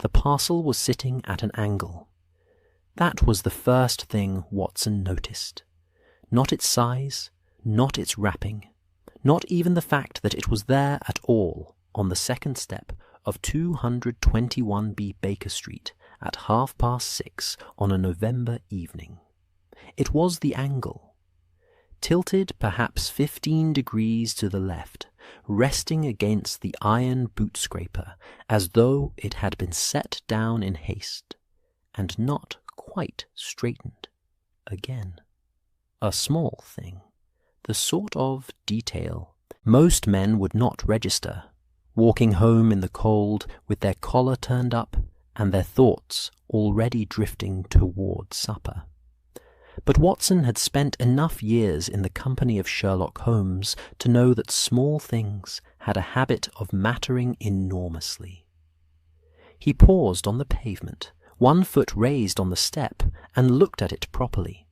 the parcel was sitting at an angle. That was the first thing Watson noticed. Not its size, not its wrapping, not even the fact that it was there at all on the second step of 221B Baker Street at 6:30 on a November evening. It was the angle. Tilted perhaps 15 degrees to the left, resting against the iron boot scraper as though it had been set down in haste, and not quite straightened again. A small thing, the sort of detail most men would not register, walking home in the cold with their collar turned up and their thoughts already drifting toward supper. But Watson had spent enough years in the company of Sherlock Holmes to know that small things had a habit of mattering enormously. He paused on the pavement, one foot raised on the step, and looked at it properly.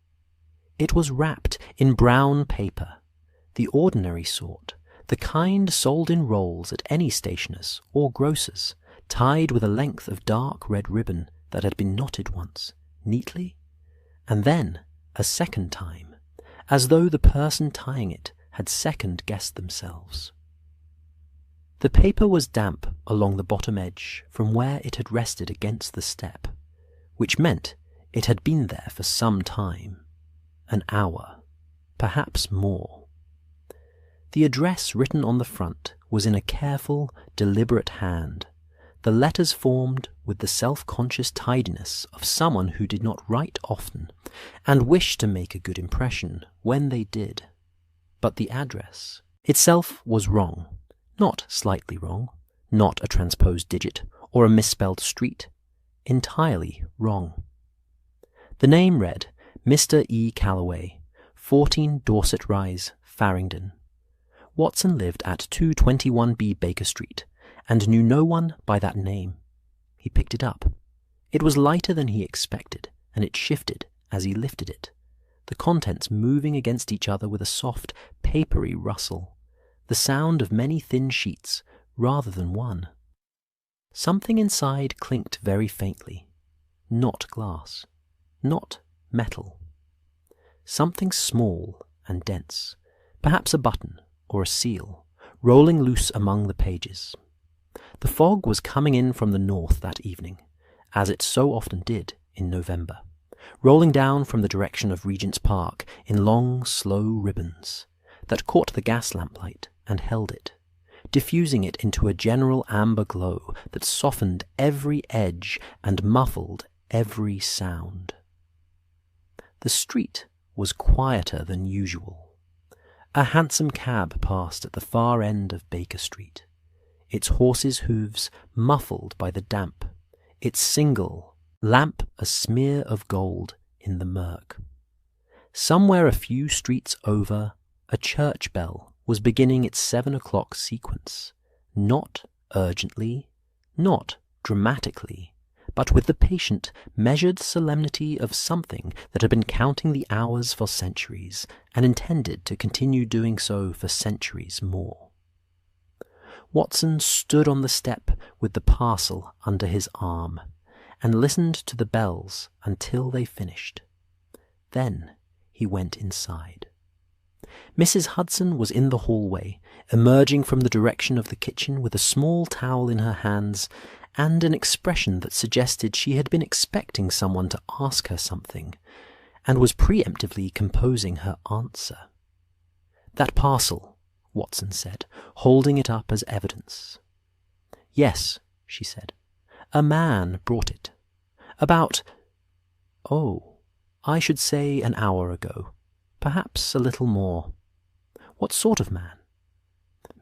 It was wrapped in brown paper, the ordinary sort, the kind sold in rolls at any stationer's or grocer's, tied with a length of dark red ribbon that had been knotted once, neatly, and then a second time, as though the person tying it had second-guessed themselves. The paper was damp along the bottom edge from where it had rested against the step, which meant it had been there for some time, an hour, perhaps more. The address written on the front was in a careful, deliberate hand, the letters formed with the self-conscious tidiness of someone who did not write often and wished to make a good impression when they did. But the address itself was wrong, not slightly wrong, not a transposed digit or a misspelled street, entirely wrong. The name read Mr. E. Calloway, 14 Dorset Rise, Farringdon. Watson lived at 221B Baker Street, and knew no one by that name. He picked it up. It was lighter than he expected, and it shifted as he lifted it, the contents moving against each other with a soft, papery rustle, the sound of many thin sheets rather than one. Something inside clinked very faintly. Not glass, not metal. Something small and dense, perhaps a button or a seal, rolling loose among the pages. The fog was coming in from the north that evening, as it so often did in November, rolling down from the direction of Regent's Park in long, slow ribbons that caught the gas lamplight and held it, diffusing it into a general amber glow that softened every edge and muffled every sound. The street was quieter than usual. A hansom cab passed at the far end of Baker Street, its horses' hooves muffled by the damp, its single lamp a smear of gold in the murk. Somewhere a few streets over, a church bell was beginning its 7 o'clock sequence, not urgently, not dramatically, but with the patient, measured solemnity of something that had been counting the hours for centuries, and intended to continue doing so for centuries more. Watson stood on the step with the parcel under his arm, and listened to the bells until they finished. Then he went inside. Mrs. Hudson was in the hallway, emerging from the direction of the kitchen with a small towel in her hands and an expression that suggested she had been expecting someone to ask her something, and was preemptively composing her answer. "That parcel," Watson said, holding it up as evidence. "Yes," she said. "A man brought it. I should say an hour ago. Perhaps a little more." "What sort of man?"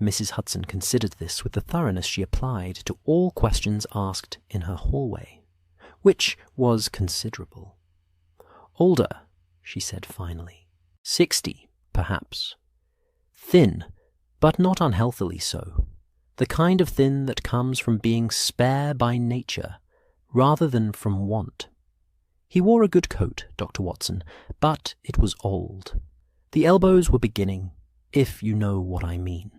Mrs. Hudson considered this with the thoroughness she applied to all questions asked in her hallway, which was considerable. "Older," she said finally. 60, perhaps. Thin, but not unhealthily so. The kind of thin that comes from being spare by nature, rather than from want. He wore a good coat, Dr. Watson, but it was old. The elbows were beginning, if you know what I mean.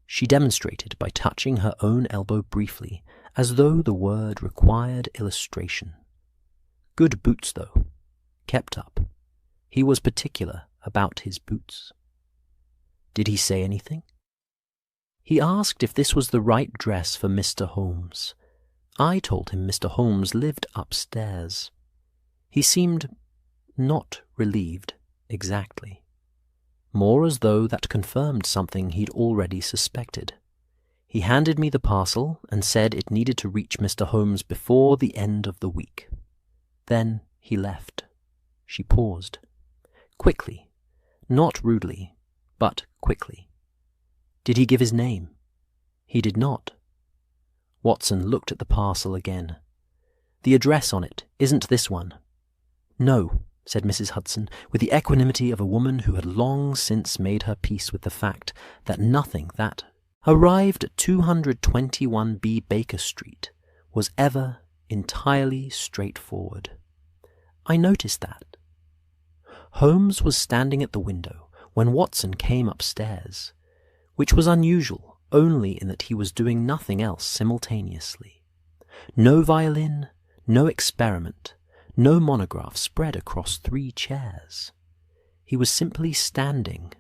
She demonstrated by touching her own elbow briefly, as though the word required illustration. Good boots, though. Kept up. He was particular about his boots. Did he say anything? He asked if this was the right dress for Mr. Holmes. I told him Mr. Holmes lived upstairs. He seemed not relieved exactly, more as though that confirmed something he'd already suspected. He handed me the parcel and said it needed to reach Mr. Holmes before the end of the week. Then he left. She paused. Quickly, not rudely, but quickly. Did he give his name? He did not. Watson looked at the parcel again. The address on it isn't this one. No, said Mrs. Hudson, with the equanimity of a woman who had long since made her peace with the fact that nothing that arrived at 221B Baker Street was ever entirely straightforward. I noticed that. Holmes was standing at the window when Watson came upstairs, which was unusual only in that he was doing nothing else simultaneously. No violin, no experiment, no monograph spread across 3 chairs. He was simply standing,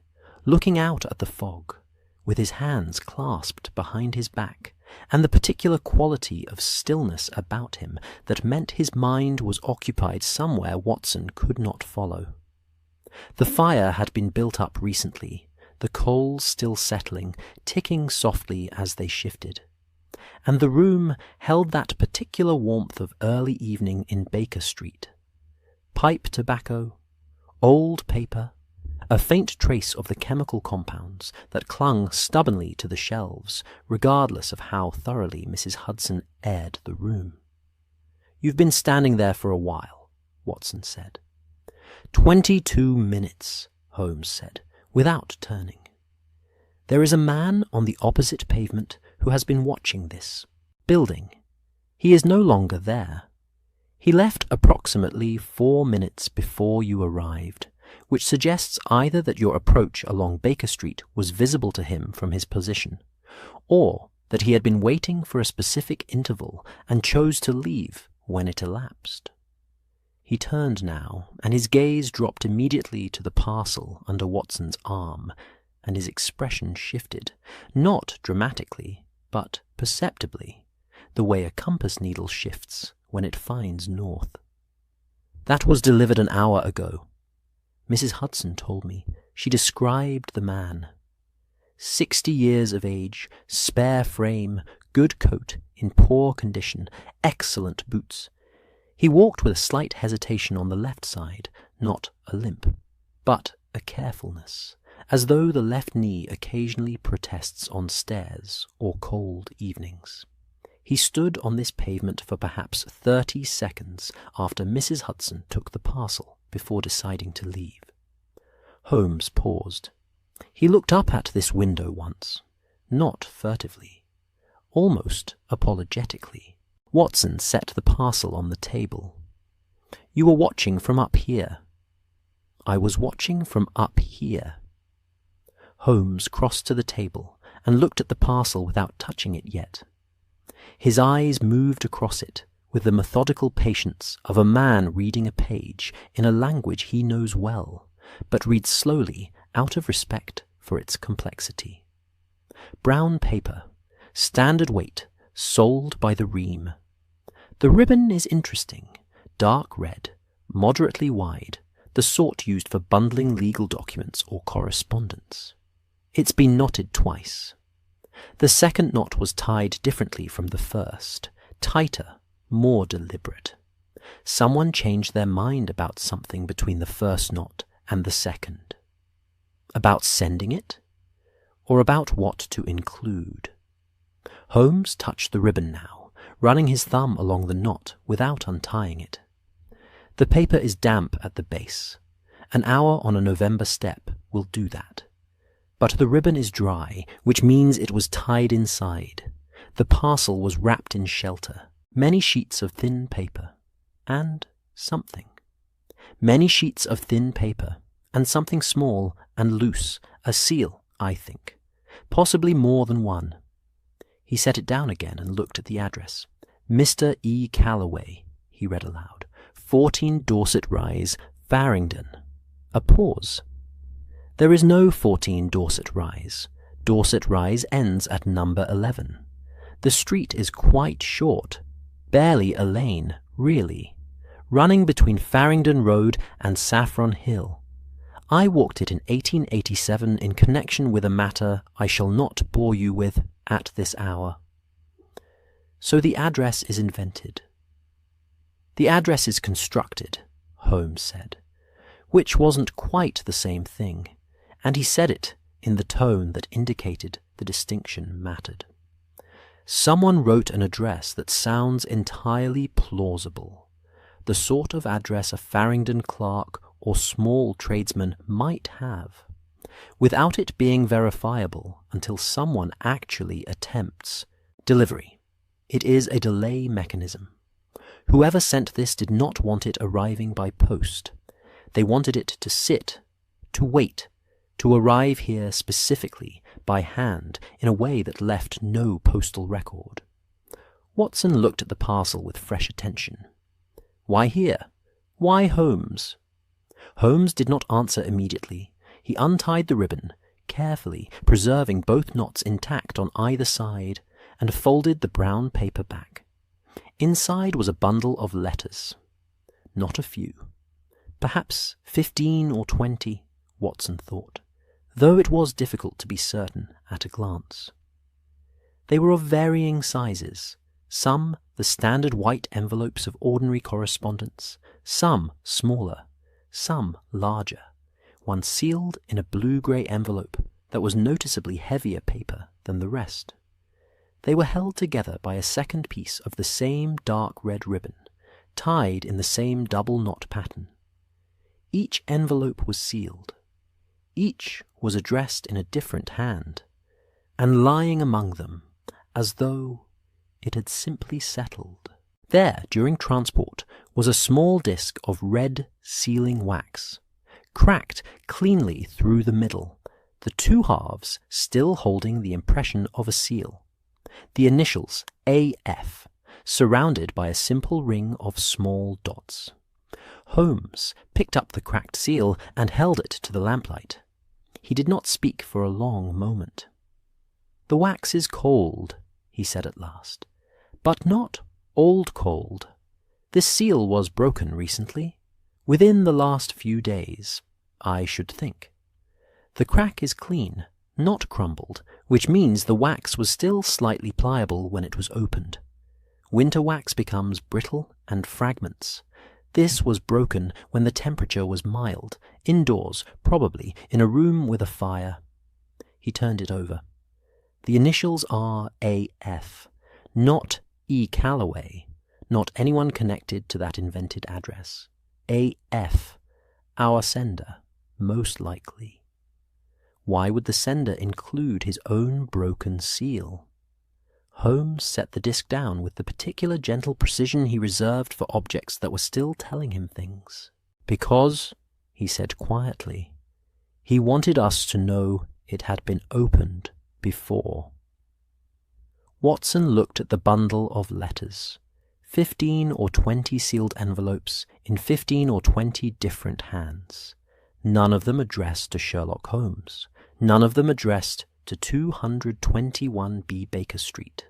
looking out at the fog, with his hands clasped behind his back, and the particular quality of stillness about him that meant his mind was occupied somewhere Watson could not follow. The fire had been built up recently, the coals still settling, ticking softly as they shifted, and the room held that particular warmth of early evening in Baker Street. Pipe tobacco, old paper, a faint trace of the chemical compounds that clung stubbornly to the shelves, regardless of how thoroughly Mrs. Hudson aired the room. "You've been standing there for a while," Watson said. 22 minutes, Holmes said, without turning. "There is a man on the opposite pavement who has been watching this building. He is no longer there. He left approximately 4 minutes before you arrived, which suggests either that your approach along Baker Street was visible to him from his position, or that he had been waiting for a specific interval and chose to leave when it elapsed." He turned now, and his gaze dropped immediately to the parcel under Watson's arm, and his expression shifted, not dramatically, but perceptibly, the way a compass needle shifts when it finds north. "That was delivered an hour ago," Mrs. Hudson told me. She described the man. 60 years of age, spare frame, good coat, in poor condition, excellent boots. He walked with a slight hesitation on the left side, not a limp, but a carefulness, as though the left knee occasionally protests on stairs or cold evenings. He stood on this pavement for perhaps 30 seconds after Mrs. Hudson took the parcel before deciding to leave. Holmes paused. He looked up at this window once, not furtively, almost apologetically. Watson set the parcel on the table. "You were watching from up here." "I was watching from up here." Holmes crossed to the table and looked at the parcel without touching it yet. His eyes moved across it with the methodical patience of a man reading a page in a language he knows well, but reads slowly out of respect for its complexity. Brown paper, standard weight, sold by the ream. The ribbon is interesting, dark red, moderately wide, the sort used for bundling legal documents or correspondence. It's been knotted twice. The second knot was tied differently from the first, tighter, more deliberate. Someone changed their mind about something between the first knot and the second. About sending it? Or about what to include? Holmes touched the ribbon now, running his thumb along the knot without untying it. The paper is damp at the base. An hour on a November step will do that. But the ribbon is dry, which means it was tied inside. The parcel was wrapped in shelter, many sheets of thin paper, and something. Many sheets of thin paper, and something small and loose, a seal, I think. Possibly more than one. He set it down again and looked at the address. Mr. E. Calloway, he read aloud. 14 Dorset Rise, Farringdon. A pause. There is no 14 Dorset Rise. Dorset Rise ends at number 11. The street is quite short, barely a lane, really, running between Farringdon Road and Saffron Hill. I walked it in 1887 in connection with a matter I shall not bore you with at this hour. So the address is invented. The address is constructed, Holmes said, which wasn't quite the same thing, and he said it in the tone that indicated the distinction mattered. Someone wrote an address that sounds entirely plausible, the sort of address a Farringdon clerk or small tradesman might have, without it being verifiable until someone actually attempts delivery. It is a delay mechanism. Whoever sent this did not want it arriving by post. They wanted it to sit, to wait, to arrive here specifically by hand in a way that left no postal record. Watson looked at the parcel with fresh attention. Why here? Why Holmes? Holmes did not answer immediately. He untied the ribbon, carefully preserving both knots intact on either side, and folded the brown paper back. Inside was a bundle of letters. Not a few. Perhaps 15 or 20, Watson thought, though it was difficult to be certain at a glance. They were of varying sizes, some the standard white envelopes of ordinary correspondence, some smaller, some larger, one sealed in a blue-grey envelope that was noticeably heavier paper than the rest. They were held together by a second piece of the same dark red ribbon, tied in the same double knot pattern. Each envelope was sealed. Each was addressed in a different hand, and lying among them, as though it had simply settled. There, during transport, was a small disc of red sealing wax, cracked cleanly through the middle, the two halves still holding the impression of a seal. The initials AF, surrounded by a simple ring of small dots. Holmes picked up the cracked seal and held it to the lamplight. He did not speak for a long moment. "The wax is cold," he said at last, "but not old cold. This seal was broken recently, within the last few days, I should think. The crack is clean, not crumbled, which means the wax was still slightly pliable when it was opened. Winter wax becomes brittle and fragments. This was broken when the temperature was mild, indoors, probably in a room with a fire." He turned it over. "The initials are AF, not E. Calloway, not anyone connected to that invented address. AF, our sender, most likely. Why would the sender include his own broken seal?" Holmes set the disc down with the particular gentle precision he reserved for objects that were still telling him things. "Because," he said quietly, "he wanted us to know it had been opened before." Watson looked at the bundle of letters, 15 or 20 sealed envelopes in 15 or 20 different hands, none of them addressed to Sherlock Holmes, none of them addressed to 221 B. Baker Street,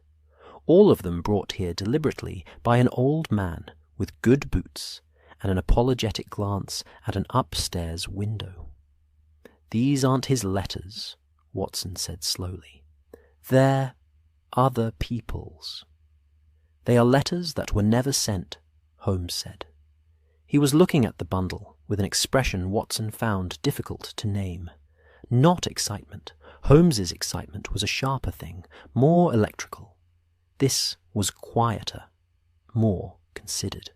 all of them brought here deliberately by an old man with good boots and an apologetic glance at an upstairs window. "These aren't his letters," Watson said slowly. "They're other people's." "They are letters that were never sent," Holmes said. He was looking at the bundle with an expression Watson found difficult to name. Not excitement. Holmes's excitement was a sharper thing, more electrical. This was quieter, more considered.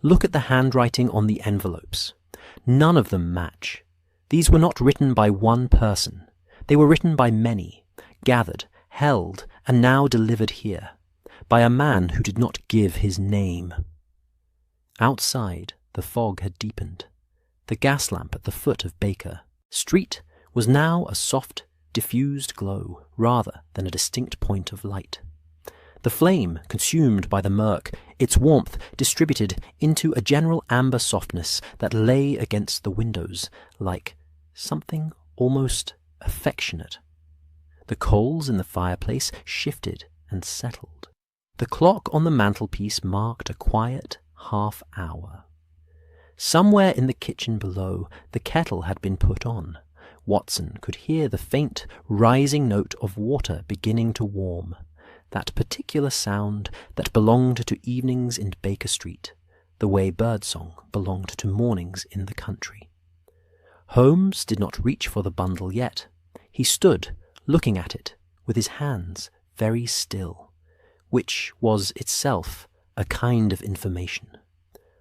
"Look at the handwriting on the envelopes. None of them match. These were not written by one person. They were written by many, gathered, held, and now delivered here, by a man who did not give his name." Outside, the fog had deepened. The gas lamp at the foot of Baker Street was now a soft, diffused glow rather than a distinct point of light. The flame consumed by the murk, its warmth distributed into a general amber softness that lay against the windows like something almost affectionate. The coals in the fireplace shifted and settled. The clock on the mantelpiece marked a quiet half-hour. Somewhere in the kitchen below, the kettle had been put on. Watson could hear the faint, rising note of water beginning to warm, that particular sound that belonged to evenings in Baker Street, the way birdsong belonged to mornings in the country. Holmes did not reach for the bundle yet. He stood, looking at it, with his hands very still, which was itself a kind of information.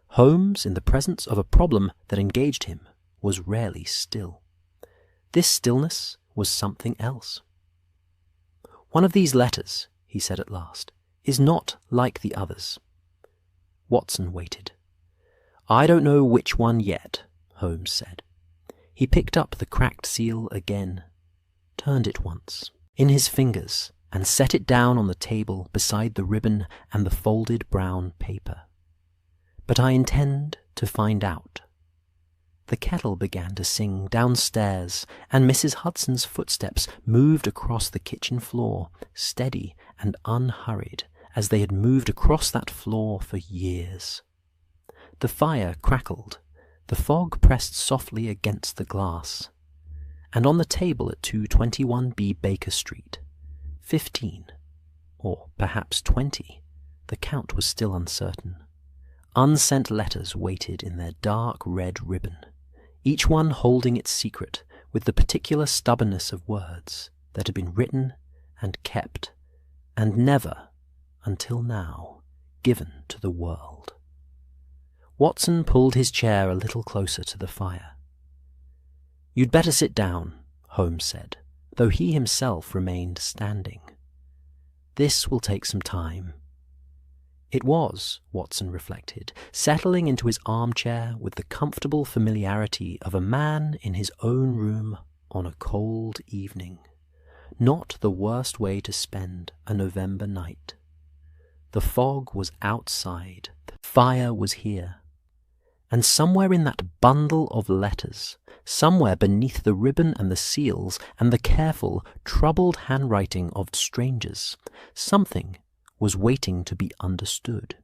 Holmes, in the presence of a problem that engaged him, was rarely still. This stillness was something else. "One of these letters," he said at last, "is not like the others." Watson waited. "I don't know which one yet," Holmes said. He picked up the cracked seal again, turned it once in his fingers, and set it down on the table beside the ribbon and the folded brown paper. "But I intend to find out." The kettle began to sing downstairs, and Mrs. Hudson's footsteps moved across the kitchen floor, steady and unhurried, as they had moved across that floor for years. The fire crackled, the fog pressed softly against the glass, and on the table at 221B Baker Street, 15, or perhaps 20, the count was still uncertain. Unsent letters waited in their dark red ribbon, each one holding its secret with the particular stubbornness of words that had been written and kept, and never, until now, given to the world. Watson pulled his chair a little closer to the fire. "You'd better sit down," Holmes said, though he himself remained standing. "This will take some time." It was, Watson reflected, settling into his armchair with the comfortable familiarity of a man in his own room on a cold evening. Not the worst way to spend a November night. The fog was outside, the fire was here. And somewhere in that bundle of letters, somewhere beneath the ribbon and the seals and the careful, troubled handwriting of strangers, something was waiting to be understood.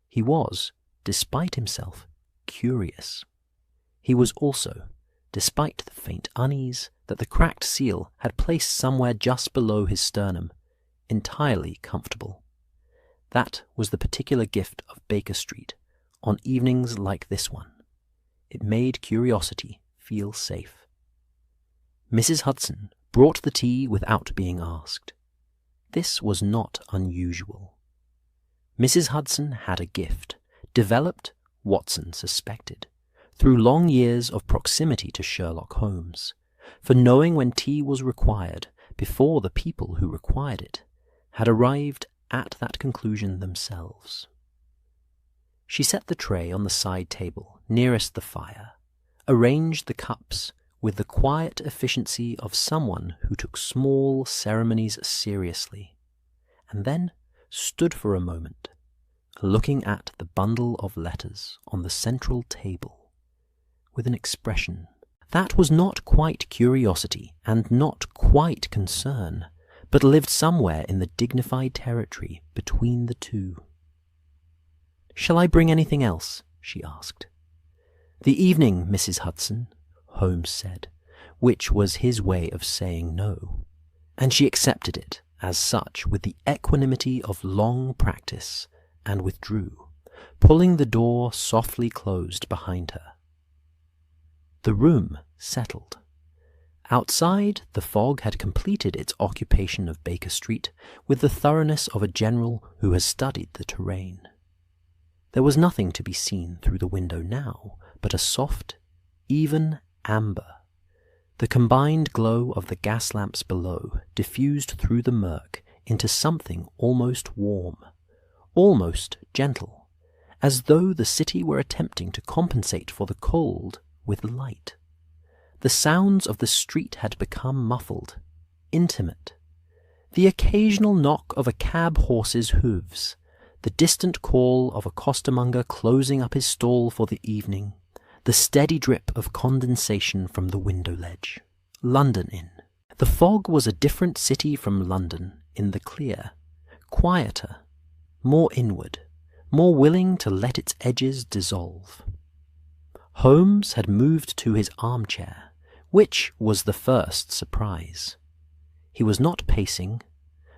He was, despite himself, curious. He was also, despite the faint unease that the cracked seal had placed somewhere just below his sternum, entirely comfortable. That was the particular gift of Baker Street on evenings like this one. It made curiosity feel safe. Mrs. Hudson brought the tea without being asked. This was not unusual. Mrs. Hudson had a gift, developed, Watson suspected, through long years of proximity to Sherlock Holmes, for knowing when tea was required before the people who required it had arrived at that conclusion themselves. She set the tray on the side table nearest the fire, arranged the cups with the quiet efficiency of someone who took small ceremonies seriously, and then stood for a moment, looking at the bundle of letters on the central table, with an expression that was not quite curiosity and not quite concern, but lived somewhere in the dignified territory between the two. "Shall I bring anything else?" she asked. "The evening, Mrs. Hudson," Holmes said, which was his way of saying no, and she accepted it as such with the equanimity of long practice, and withdrew, pulling the door softly closed behind her. The room settled. Outside, the fog had completed its occupation of Baker Street with the thoroughness of a general who has studied the terrain. There was nothing to be seen through the window now but a soft, even amber. The combined glow of the gas lamps below diffused through the murk into something almost warm, almost gentle, as though the city were attempting to compensate for the cold with light. The sounds of the street had become muffled, intimate. The occasional knock of a cab horse's hooves, the distant call of a costermonger closing up his stall for the evening, the steady drip of condensation from the window ledge. London Inn. The fog was a different city from London in the clear, quieter, more inward, more willing to let its edges dissolve. Holmes had moved to his armchair, which was the first surprise. He was not pacing,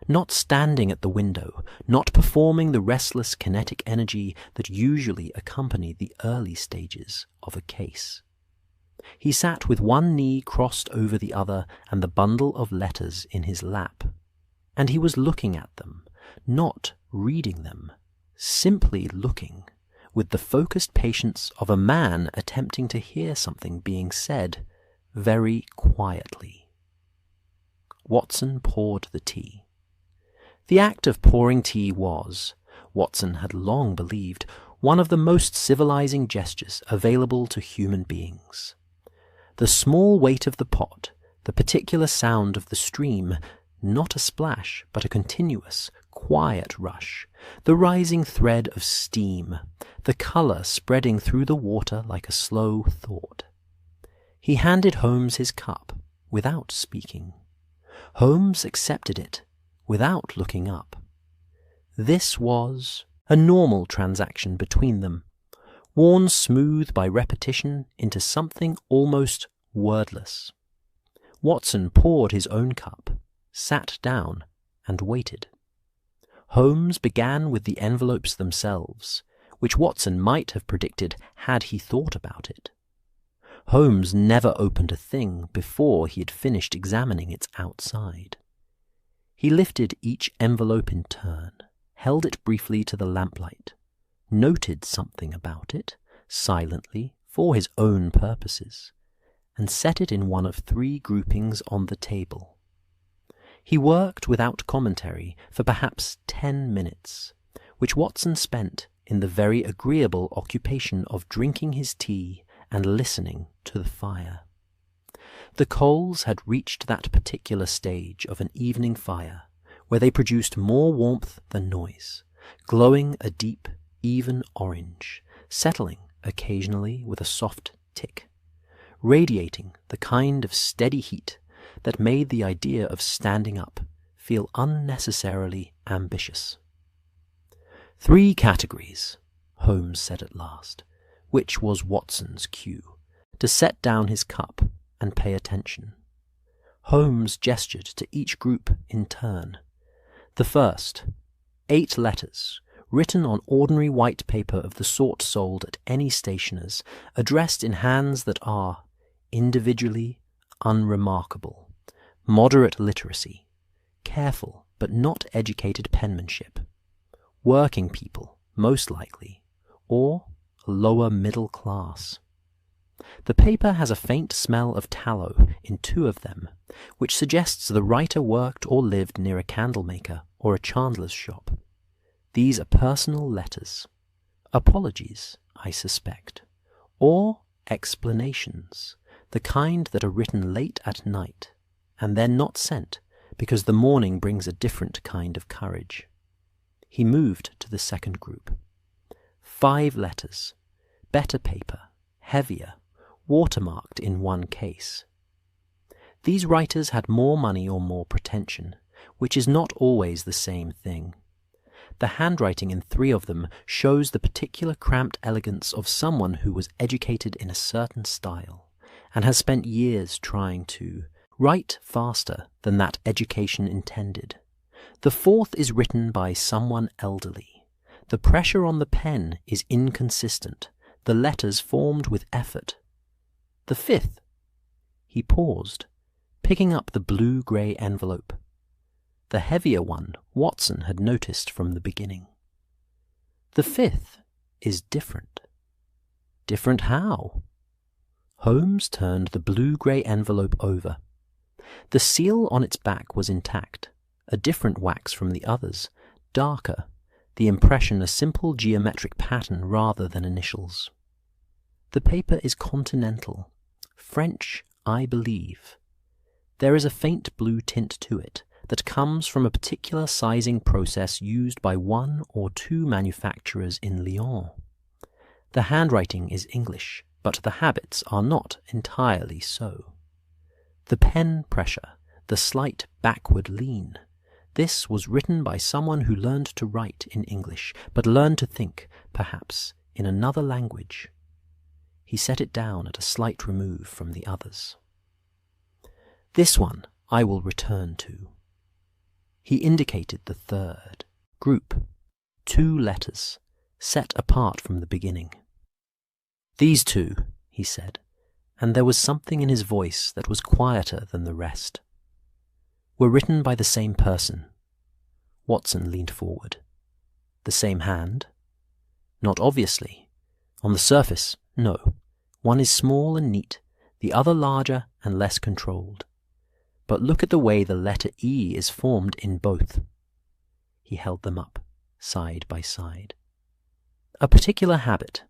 not standing at the window, not performing the restless kinetic energy that usually accompanied the early stages of a case. He sat with one knee crossed over the other and the bundle of letters in his lap, and he was looking at them, not reading them, simply looking, with the focused patience of a man attempting to hear something being said very quietly. Watson poured the tea. The act of pouring tea was, Watson had long believed, one of the most civilizing gestures available to human beings. The small weight of the pot, the particular sound of the stream, not a splash, but a continuous, quiet rush, the rising thread of steam, the colour spreading through the water like a slow thought. He handed Holmes his cup without speaking. Holmes accepted it without looking up. This was a normal transaction between them, worn smooth by repetition into something almost wordless. Watson poured his own cup, sat down, and waited. Holmes began with the envelopes themselves, which Watson might have predicted had he thought about it. Holmes never opened a thing before he had finished examining its outside. He lifted each envelope in turn, held it briefly to the lamplight, noted something about it, silently, for his own purposes, and set it in one of 3 groupings on the table. He worked without commentary for perhaps 10 minutes, which Watson spent in the very agreeable occupation of drinking his tea and listening to the fire. The coals had reached that particular stage of an evening fire where they produced more warmth than noise, glowing a deep, even orange, settling occasionally with a soft tick, radiating the kind of steady heat that made the idea of standing up feel unnecessarily ambitious. 3 categories, Holmes said at last, which was Watson's cue, to set down his cup and pay attention. Holmes gestured to each group in turn. The first, 8 letters, written on ordinary white paper of the sort sold at any stationer's, addressed in hands that are, individually, unremarkable, moderate literacy, careful but not educated penmanship, working people, most likely, or lower middle class. The paper has a faint smell of tallow in 2 of them, which suggests the writer worked or lived near a candlemaker or a chandler's shop. These are personal letters, apologies, I suspect, or explanations, the kind that are written late at night, and then not sent because the morning brings a different kind of courage. He moved to the second group. 5 letters, better paper, heavier, watermarked in one case. These writers had more money or more pretension, which is not always the same thing. The handwriting in 3 of them shows the particular cramped elegance of someone who was educated in a certain style, and has spent years trying to write faster than that education intended. The 4th is written by someone elderly. The pressure on the pen is inconsistent, the letters formed with effort. The 5th. He paused, picking up the blue-grey envelope. The heavier one Watson had noticed from the beginning. The 5th is different. Different how? Holmes turned the blue-grey envelope over. The seal on its back was intact, a different wax from the others, darker, the impression a simple geometric pattern rather than initials. The paper is continental, French, I believe. there is a faint blue tint to it that comes from a particular sizing process used by one or two manufacturers in Lyon. The handwriting is English, but the habits are not entirely so. The pen pressure, the slight backward lean, this was written by someone who learned to write in English, but learned to think, perhaps, in another language. He set it down at a slight remove from the others. This one I will return to. He indicated the third group, 2 letters, set apart from the beginning. These 2, he said, and there was something in his voice that was quieter than the rest, were written by the same person. Watson leaned forward. The same hand? Not obviously. On the surface, no. One is small and neat, the other larger and less controlled. But look at the way the letter E is formed in both. He held them up, side by side. A particular habit.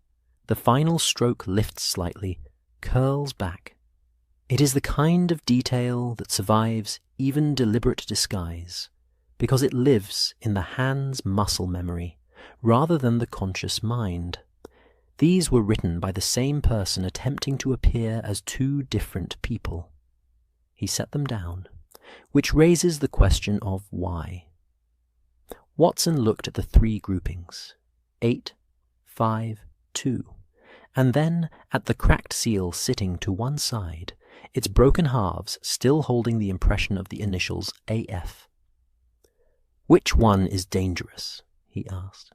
The final stroke lifts slightly, curls back. It is the kind of detail that survives even deliberate disguise, because it lives in the hand's muscle memory rather than the conscious mind. These were written by the same person attempting to appear as 2 different people. He set them down, which raises the question of why. Watson looked at the 3 groupings, 8, 5, 2, and then at the cracked seal sitting to one side, its broken halves still holding the impression of the initials AF. Which one is dangerous? He asked.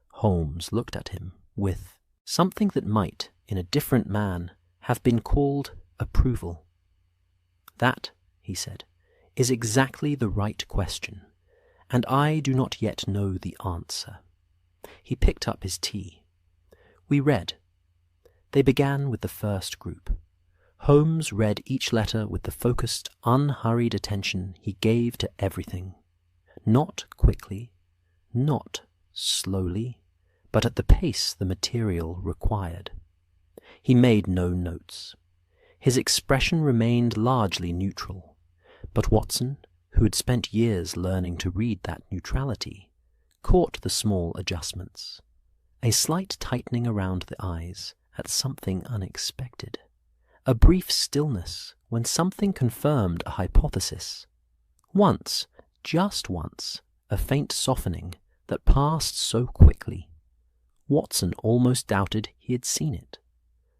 Holmes looked at him with something that might, in a different man, have been called approval. That, he said, is exactly the right question, and I do not yet know the answer. He picked up his tea. We read. They began with the first group. Holmes read each letter with the focused, unhurried attention he gave to everything. Not quickly, not slowly, but at the pace the material required. He made no notes. His expression remained largely neutral, but Watson, who had spent years learning to read that neutrality, caught the small adjustments. A slight tightening around the eyes at something unexpected. A brief stillness when something confirmed a hypothesis. Once, just once, a faint softening that passed so quickly. Watson almost doubted he had seen it.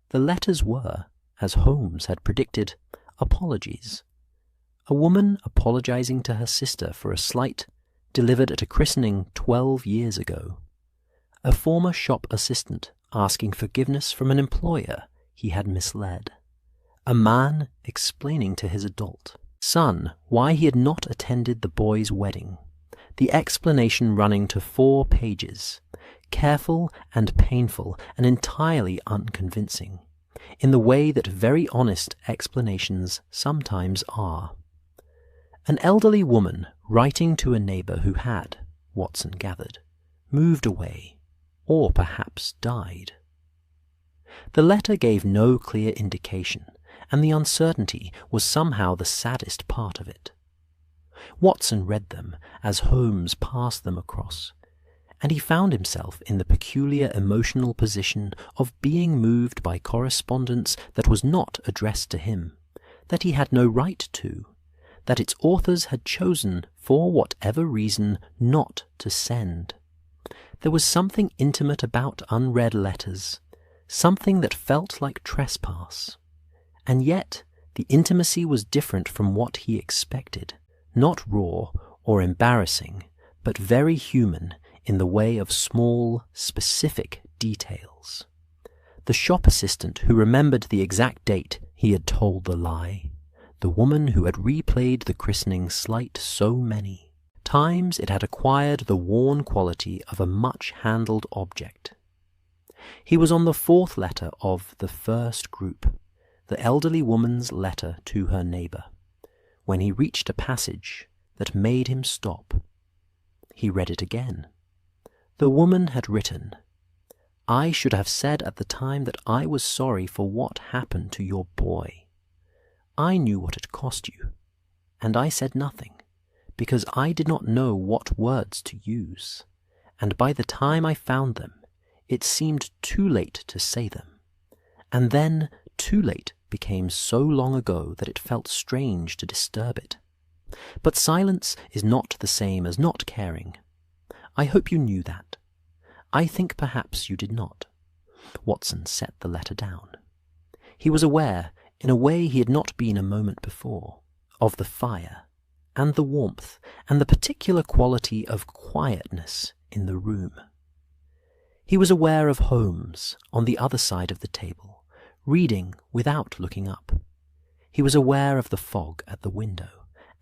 The letters were, as Holmes had predicted, apologies. A woman apologizing to her sister for a slight delivered at a christening 12 years ago. A former shop assistant asking forgiveness from an employer he had misled. A man explaining to his adult son why he had not attended the boy's wedding. The explanation running to 4 pages, careful and painful and entirely unconvincing, in the way that very honest explanations sometimes are. An elderly woman writing to a neighbour who had, Watson gathered, moved away, or perhaps died. The letter gave no clear indication, and the uncertainty was somehow the saddest part of it. Watson read them as Holmes passed them across, and he found himself in the peculiar emotional position of being moved by correspondence that was not addressed to him, that he had no right to, that its authors had chosen, for whatever reason, not to send. There was something intimate about unread letters, something that felt like trespass. And yet the intimacy was different from what he expected, not raw or embarrassing, but very human in the way of small, specific details. The shop assistant who remembered the exact date he had told the lie, the woman who had replayed the christening slight so many times it had acquired the worn quality of a much-handled object. He was on the 4th letter of the first group, the elderly woman's letter to her neighbour, when he reached a passage that made him stop. He read it again. The woman had written, "I should have said at the time that I was sorry for what happened to your boy. I knew what it cost you, and I said nothing, because I did not know what words to use, and by the time I found them, it seemed too late to say them, and then too late became so long ago that it felt strange to disturb it. But silence is not the same as not caring. I hope you knew that. I think perhaps you did not. Watson set the letter down. He was aware, in a way he had not been a moment before, of the fire, and the warmth, and the particular quality of quietness in the room. He was aware of Holmes on the other side of the table, reading without looking up. He was aware of the fog at the window,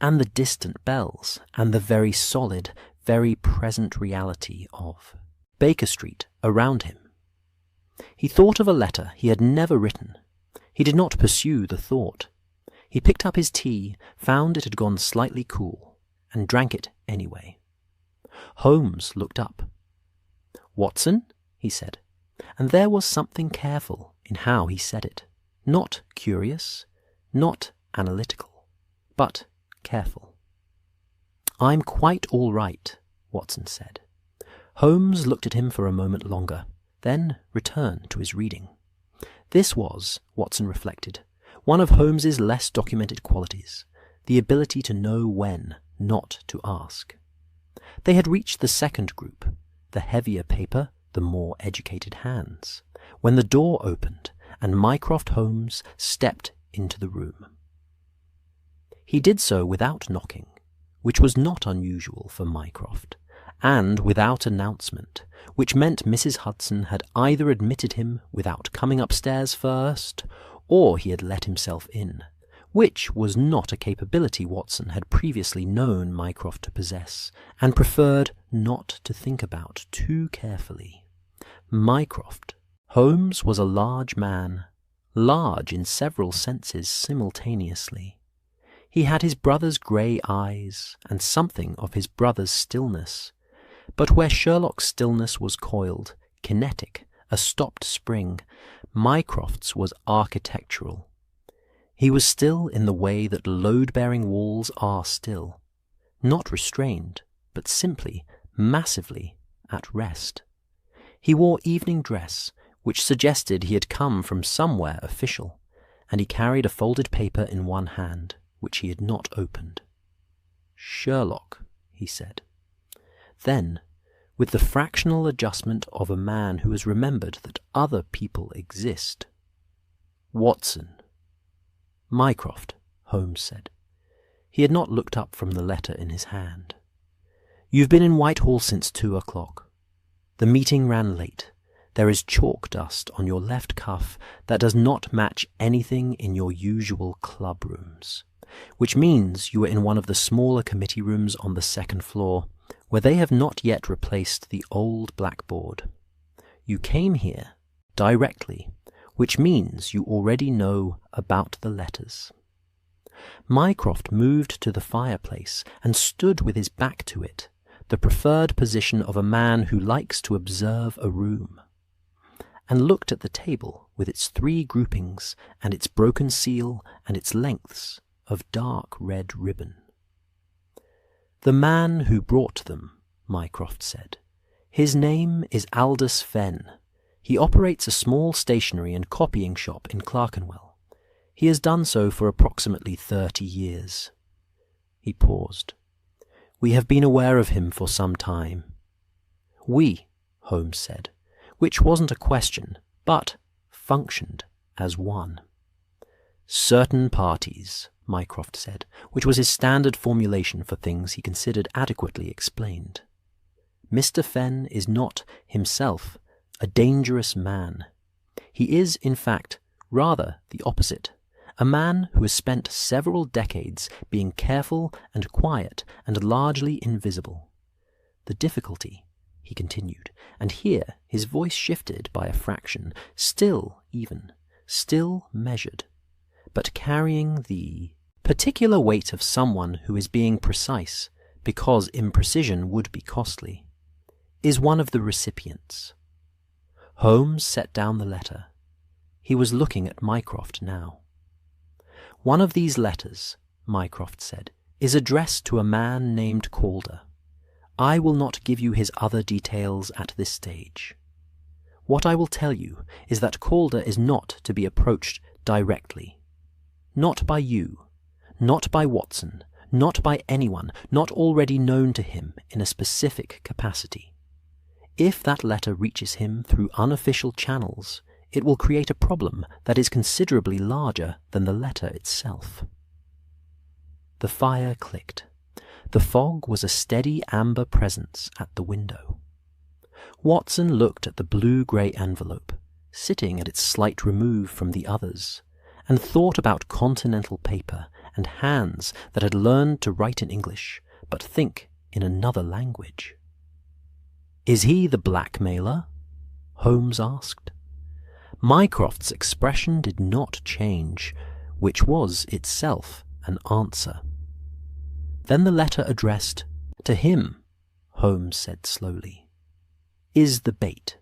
and the distant bells, and the very solid, very present reality of Baker Street around him. He thought of a letter he had never written. He did not pursue the thought. He picked up his tea, found it had gone slightly cool, and drank it anyway. Holmes looked up. "Watson?" he said, and there was something careful in how he said it. Not curious, not analytical, but careful. "I'm quite all right," Watson said. Holmes looked at him for a moment longer, then returned to his reading. This was, Watson reflected, one of Holmes's less documented qualities, the ability to know when not to ask. They had reached the second group, the heavier paper, the more educated hands, when the door opened and Mycroft Holmes stepped into the room. He did so without knocking, which was not unusual for Mycroft, and without announcement, which meant Mrs. Hudson had either admitted him without coming upstairs first, or he had let himself in, which was not a capability Watson had previously known Mycroft to possess, and preferred not to think about too carefully. Mycroft Holmes was a large man, large in several senses simultaneously. He had his brother's grey eyes, and something of his brother's stillness, but where Sherlock's stillness was coiled, kinetic, a stopped spring, Mycroft's was architectural. He was still in the way that load-bearing walls are still, not restrained, but simply, massively, at rest. He wore evening dress, which suggested he had come from somewhere official, and he carried a folded paper in one hand, which he had not opened. "Sherlock," he said. Then, with the fractional adjustment of a man who has remembered that other people exist, "Watson." "Mycroft," Holmes said. He had not looked up from the letter in his hand. "You've been in Whitehall since 2 o'clock. The meeting ran late. There is chalk dust on your left cuff that does not match anything in your usual club rooms, which means you were in one of the smaller committee rooms on the second floor, where they have not yet replaced the old blackboard. You came here directly, which means you already know about the letters." Mycroft moved to the fireplace and stood with his back to it, the preferred position of a man who likes to observe a room, and looked at the table with its 3 groupings and its broken seal and its lengths of dark red ribbon. "The man who brought them," Mycroft said. "His name is Aldis Fen. He operates a small stationery and copying shop in Clerkenwell. He has done so for approximately 30 years. He paused. "We have been aware of him for some time." "We," Holmes said, which wasn't a question, but functioned as one. "Certain parties," Mycroft said, which was his standard formulation for things he considered adequately explained. "Mr. Fen is not, himself, a dangerous man. He is, in fact, rather the opposite, a man who has spent several decades being careful and quiet and largely invisible. The difficulty," he continued, and here his voice shifted by a fraction, still even, still measured, but carrying the particular weight of someone who is being precise, because imprecision would be costly, is one of the recipients. Holmes set down the letter. He was looking at Mycroft now. "One of these letters," Mycroft said, "is addressed to a man named Calder. I will not give you his other details at this stage. What I will tell you is that Calder is not to be approached directly. Not by you, not by Watson, not by anyone not already known to him in a specific capacity. If that letter reaches him through unofficial channels, it will create a problem that is considerably larger than the letter itself." The fire clicked. The fog was a steady amber presence at the window. Watson looked at the blue-grey envelope, sitting at its slight remove from the others, and thought about continental paper and hands that had learned to write in English, but think in another language. "Is he the blackmailer?" Holmes asked. Mycroft's expression did not change, which was itself an answer. Then the letter addressed to him, Holmes said slowly, "is the bait."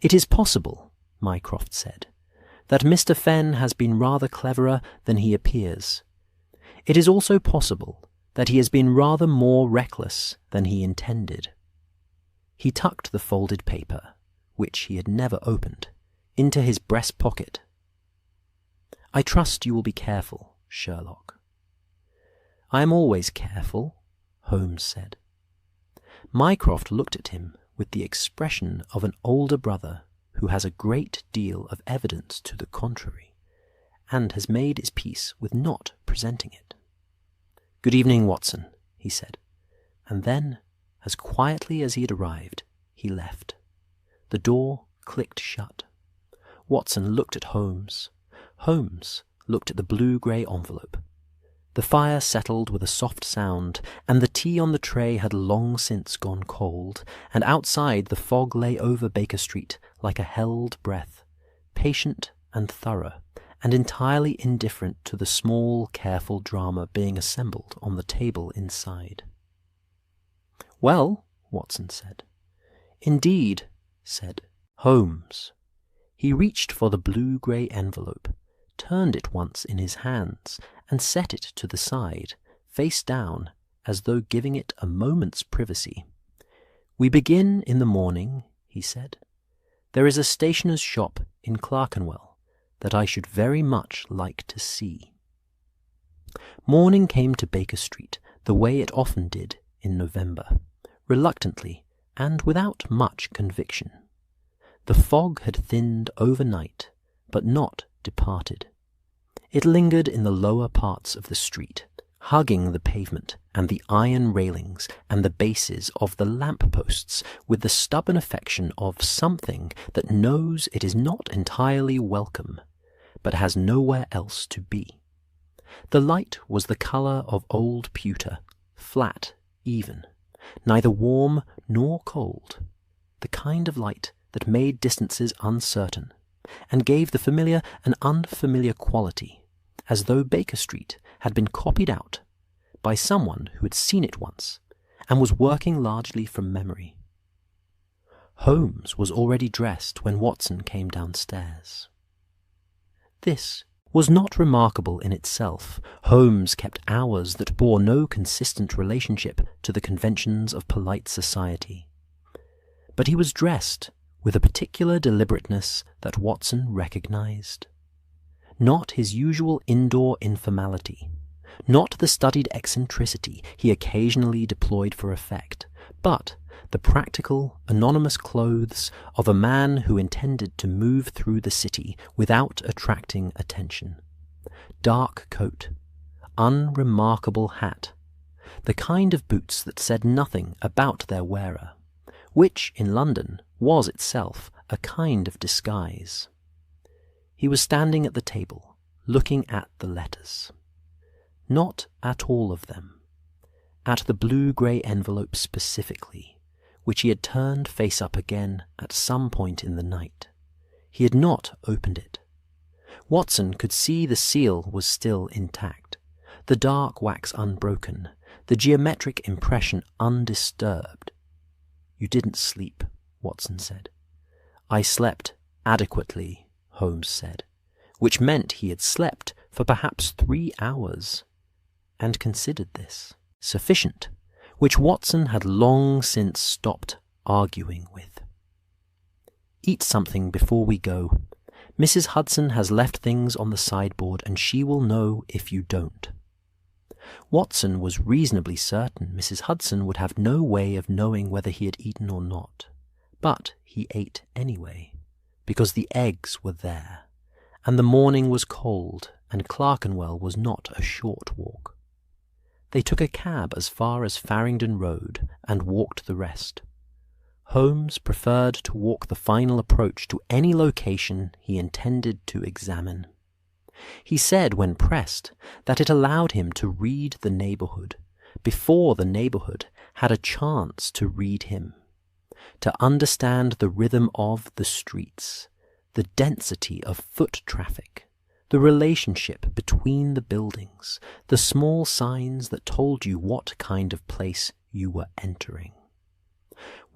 "It is possible," Mycroft said, "that Mr. Fen has been rather cleverer than he appears. It is also possible that he has been rather more reckless than he intended." He tucked the folded paper, which he had never opened, into his breast pocket. "I trust you will be careful, Sherlock." "I am always careful," Holmes said. Mycroft looked at him with the expression of an older brother who has a great deal of evidence to the contrary, and has made his peace with not presenting it. "Good evening, Watson," he said, and then, as quietly as he had arrived, he left. The door clicked shut. Watson looked at Holmes. Holmes looked at the blue-grey envelope. The fire settled with a soft sound, and the tea on the tray had long since gone cold, and outside the fog lay over Baker Street like a held breath, patient and thorough, and entirely indifferent to the small, careful drama being assembled on the table inside. "Well," Watson said. "Indeed," said Holmes. He reached for the blue-grey envelope, turned it once in his hands, and set it to the side, face down, as though giving it a moment's privacy. "We begin in the morning," he said. "There is a stationer's shop in Clerkenwell that I should very much like to see." Morning came to Baker Street the way it often did in November, reluctantly and without much conviction. The fog had thinned overnight, but not departed. It lingered in the lower parts of the street, hugging the pavement and the iron railings and the bases of the lamp-posts with the stubborn affection of something that knows it is not entirely welcome, but has nowhere else to be. The light was the colour of old pewter, flat, even, neither warm nor cold, the kind of light that made distances uncertain, and gave the familiar an unfamiliar quality, as though Baker Street had been copied out by someone who had seen it once, and was working largely from memory. Holmes was already dressed when Watson came downstairs. This was not remarkable in itself. Holmes kept hours that bore no consistent relationship to the conventions of polite society. But he was dressed with a particular deliberateness that Watson recognized. Not his usual indoor informality, not the studied eccentricity he occasionally deployed for effect, but the practical, anonymous clothes of a man who intended to move through the city without attracting attention. Dark coat, unremarkable hat, the kind of boots that said nothing about their wearer, which in London was itself a kind of disguise. He was standing at the table, looking at the letters. Not at all of them. At the blue-grey envelope specifically, which he had turned face up again at some point in the night. He had not opened it. Watson could see the seal was still intact, the dark wax unbroken, the geometric impression undisturbed. "You didn't sleep," Watson said. "I slept adequately," Holmes said, which meant he had slept for perhaps 3 hours, and considered this sufficient, which Watson had long since stopped arguing with. "Eat something before we go. Mrs. Hudson has left things on the sideboard, and she will know if you don't." Watson was reasonably certain Mrs. Hudson would have no way of knowing whether he had eaten or not, but he ate anyway, because the eggs were there, and the morning was cold, and Clerkenwell was not a short walk. They took a cab as far as Farringdon Road and walked the rest. Holmes preferred to walk the final approach to any location he intended to examine. He said, when pressed, that it allowed him to read the neighbourhood before the neighbourhood had a chance to read him, to understand the rhythm of the streets, the density of foot traffic, the relationship between the buildings, the small signs that told you what kind of place you were entering.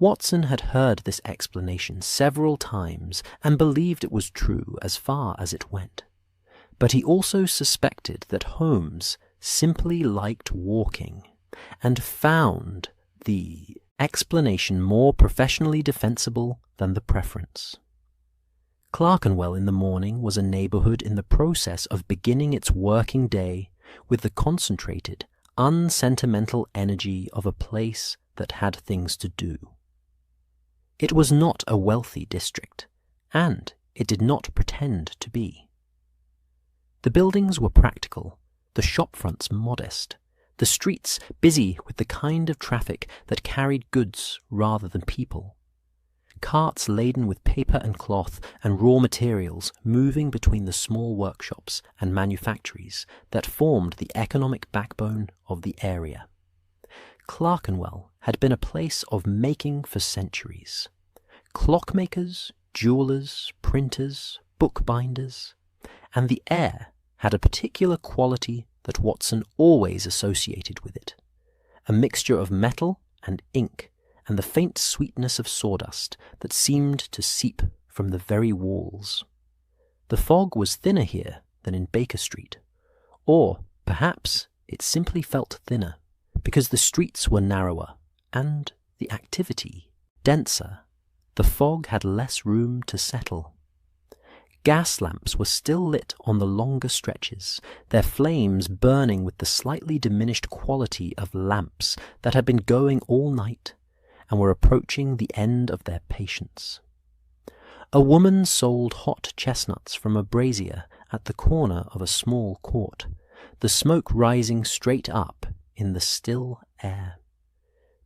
Watson had heard this explanation several times and believed it was true as far as it went. But he also suspected that Holmes simply liked walking, and found the explanation more professionally defensible than the preference. Clerkenwell in the morning was a neighbourhood in the process of beginning its working day with the concentrated, unsentimental energy of a place that had things to do. It was not a wealthy district, and it did not pretend to be. The buildings were practical, the shop-fronts modest, the streets busy with the kind of traffic that carried goods rather than people. Carts laden with paper and cloth and raw materials moving between the small workshops and manufactories that formed the economic backbone of the area. Clerkenwell had been a place of making for centuries. Clockmakers, jewellers, printers, bookbinders, and the air had a particular quality that Watson always associated with it, a mixture of metal and ink and the faint sweetness of sawdust that seemed to seep from the very walls. The fog was thinner here than in Baker Street, or perhaps it simply felt thinner because the streets were narrower and the activity denser. The fog had less room to settle. Gas lamps were still lit on the longer stretches, their flames burning with the slightly diminished quality of lamps that had been going all night and were approaching the end of their patience. A woman sold hot chestnuts from a brazier at the corner of a small court, the smoke rising straight up in the still air.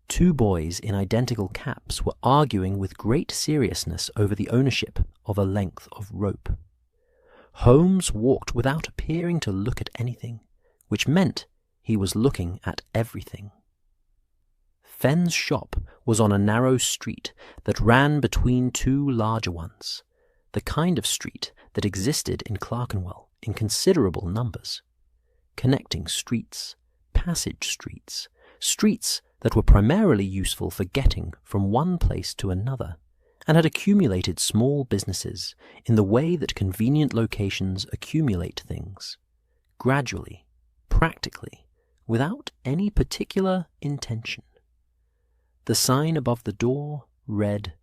2 boys in identical caps were arguing with great seriousness over the ownership of a length of rope. Holmes walked without appearing to look at anything, which meant he was looking at everything. Fen's shop was on a narrow street that ran between 2 larger ones, the kind of street that existed in Clerkenwell in considerable numbers. Connecting streets, passage streets, streets that were primarily useful for getting from one place to another, and had accumulated small businesses in the way that convenient locations accumulate things, gradually, practically, without any particular intention. The sign above the door read,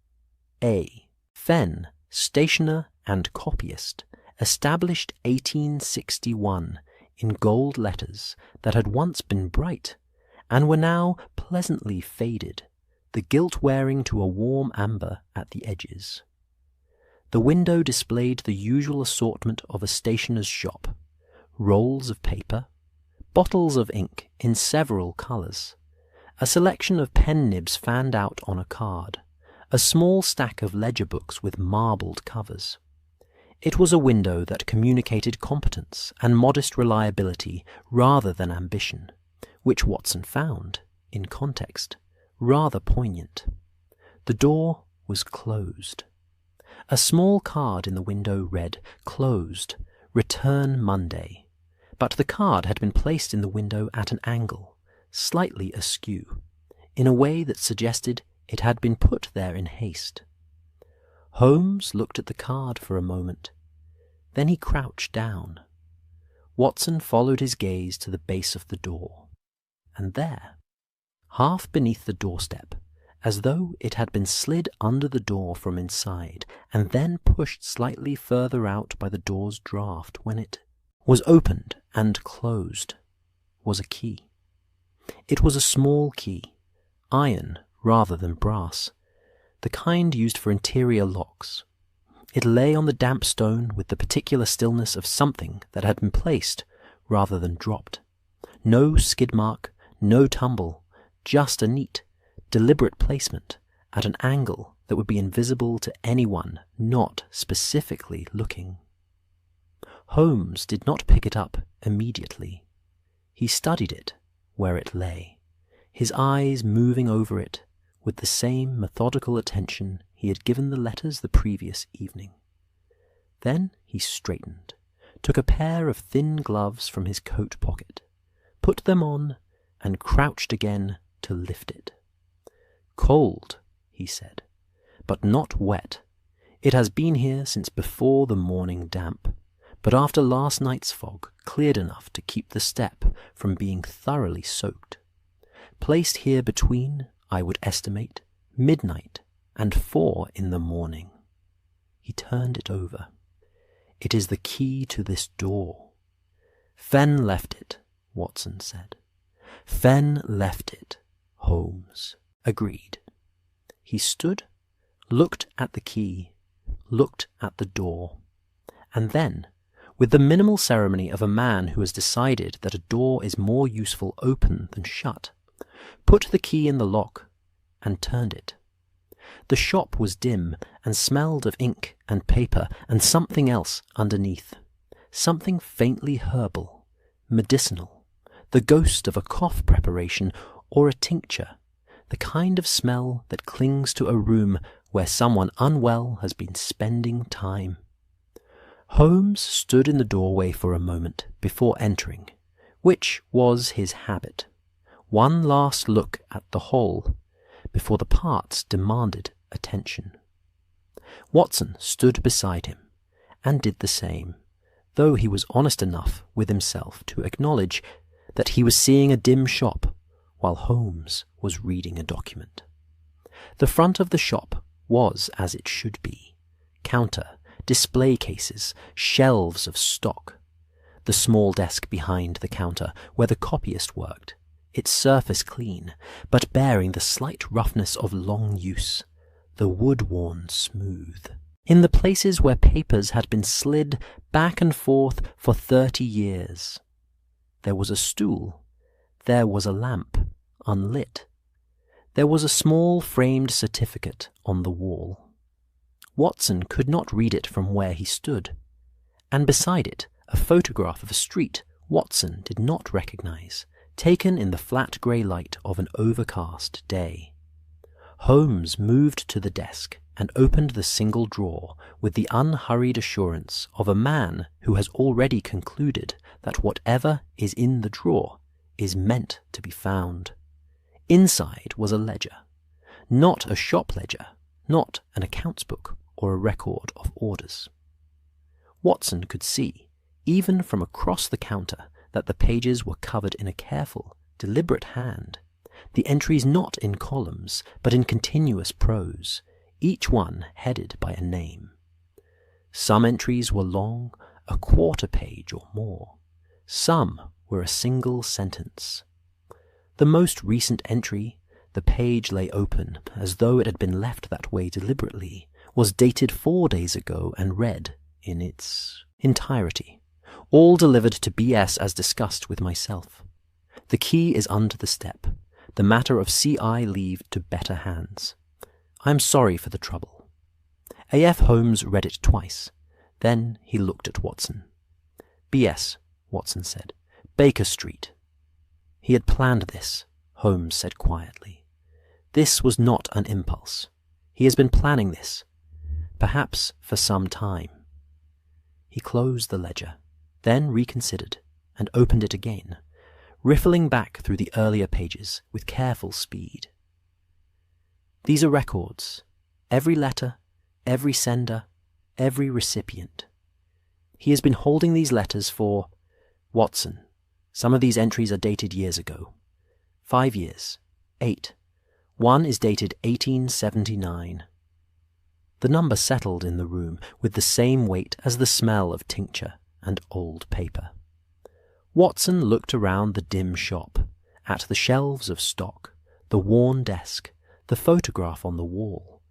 A. Fen, stationer and copyist, established 1861, in gold letters that had once been bright and were now pleasantly faded, the gilt wearing to a warm amber at the edges. The window displayed the usual assortment of a stationer's shop: rolls of paper, bottles of ink in several colours, a selection of pen nibs fanned out on a card, a small stack of ledger books with marbled covers. It was a window that communicated competence and modest reliability rather than ambition, which Watson found, in context, rather poignant. The door was closed. A small card in the window read, "Closed, return Monday," but the card had been placed in the window at an angle, slightly askew, in a way that suggested it had been put there in haste. Holmes looked at the card for a moment. Then he crouched down. Watson followed his gaze to the base of the door, and there, half beneath the doorstep, as though it had been slid under the door from inside and then pushed slightly further out by the door's draught when it was opened and closed, was a key. It was a small key, iron rather than brass, the kind used for interior locks. It lay on the damp stone with the particular stillness of something that had been placed rather than dropped. No skid mark, no tumble, just a neat, deliberate placement at an angle that would be invisible to anyone not specifically looking. Holmes did not pick it up immediately. He studied it where it lay, his eyes moving over it with the same methodical attention he had given the letters the previous evening. Then he straightened, took a pair of thin gloves from his coat pocket, put them on, and crouched again to lift it. "Cold," he said, "but not wet. It has been here since before the morning damp, but after last night's fog cleared enough to keep the step from being thoroughly soaked. Placed here between, I would estimate, midnight and 4 in the morning." He turned it over. "It is the key to this door." "Fen left it," Watson said. "Fen left it," Holmes agreed. He stood, looked at the key, looked at the door, and then, with the minimal ceremony of a man who has decided that a door is more useful open than shut, put the key in the lock and turned it. The shop was dim and smelled of ink and paper and something else underneath, something faintly herbal, medicinal, the ghost of a cough preparation or a tincture, the kind of smell that clings to a room where someone unwell has been spending time. Holmes stood in the doorway for a moment before entering, which was his habit. One last look at the whole before the parts demanded attention. Watson stood beside him and did the same, though he was honest enough with himself to acknowledge that he was seeing a dim shop while Holmes was reading a document. The front of the shop was as it should be: counter, display cases, shelves of stock. The small desk behind the counter where the copyist worked, its surface clean, but bearing the slight roughness of long use, the wood worn smooth. In the places where papers had been slid back and forth for 30 years. There was a stool. There was a lamp, unlit. There was a small framed certificate on the wall. Watson could not read it from where he stood, and beside it a photograph of a street Watson did not recognize, taken in the flat grey light of an overcast day. Holmes moved to the desk and opened the single drawer with the unhurried assurance of a man who has already concluded that whatever is in the drawer is meant to be found. Inside was a ledger, not a shop ledger, not an accounts book or a record of orders. Watson could see, even from across the counter, that the pages were covered in a careful, deliberate hand, the entries not in columns, but in continuous prose, each one headed by a name. Some entries were long, a quarter page or more. Some were a single sentence. The most recent entry, the page lay open as though it had been left that way deliberately, was dated 4 days ago and read, in its entirety, all delivered to B.S. as discussed with myself. The key is under the step, the matter of C.I. leave to better hands. I am sorry for the trouble. A.F. Holmes read it twice. Then he looked at Watson. B.S., Watson said. Baker Street. He had planned this, Holmes said quietly. This was not an impulse. He has been planning this, perhaps for some time. He closed the ledger, then reconsidered, and opened it again, riffling back through the earlier pages with careful speed. These are records, every letter, every sender, every recipient. He has been holding these letters for, Watson, some of these entries are dated years ago. 5 years. 8. One is dated 1879. The number settled in the room with the same weight as the smell of tincture and old paper. Watson looked around the dim shop, at the shelves of stock, the worn desk, the photograph on the wall,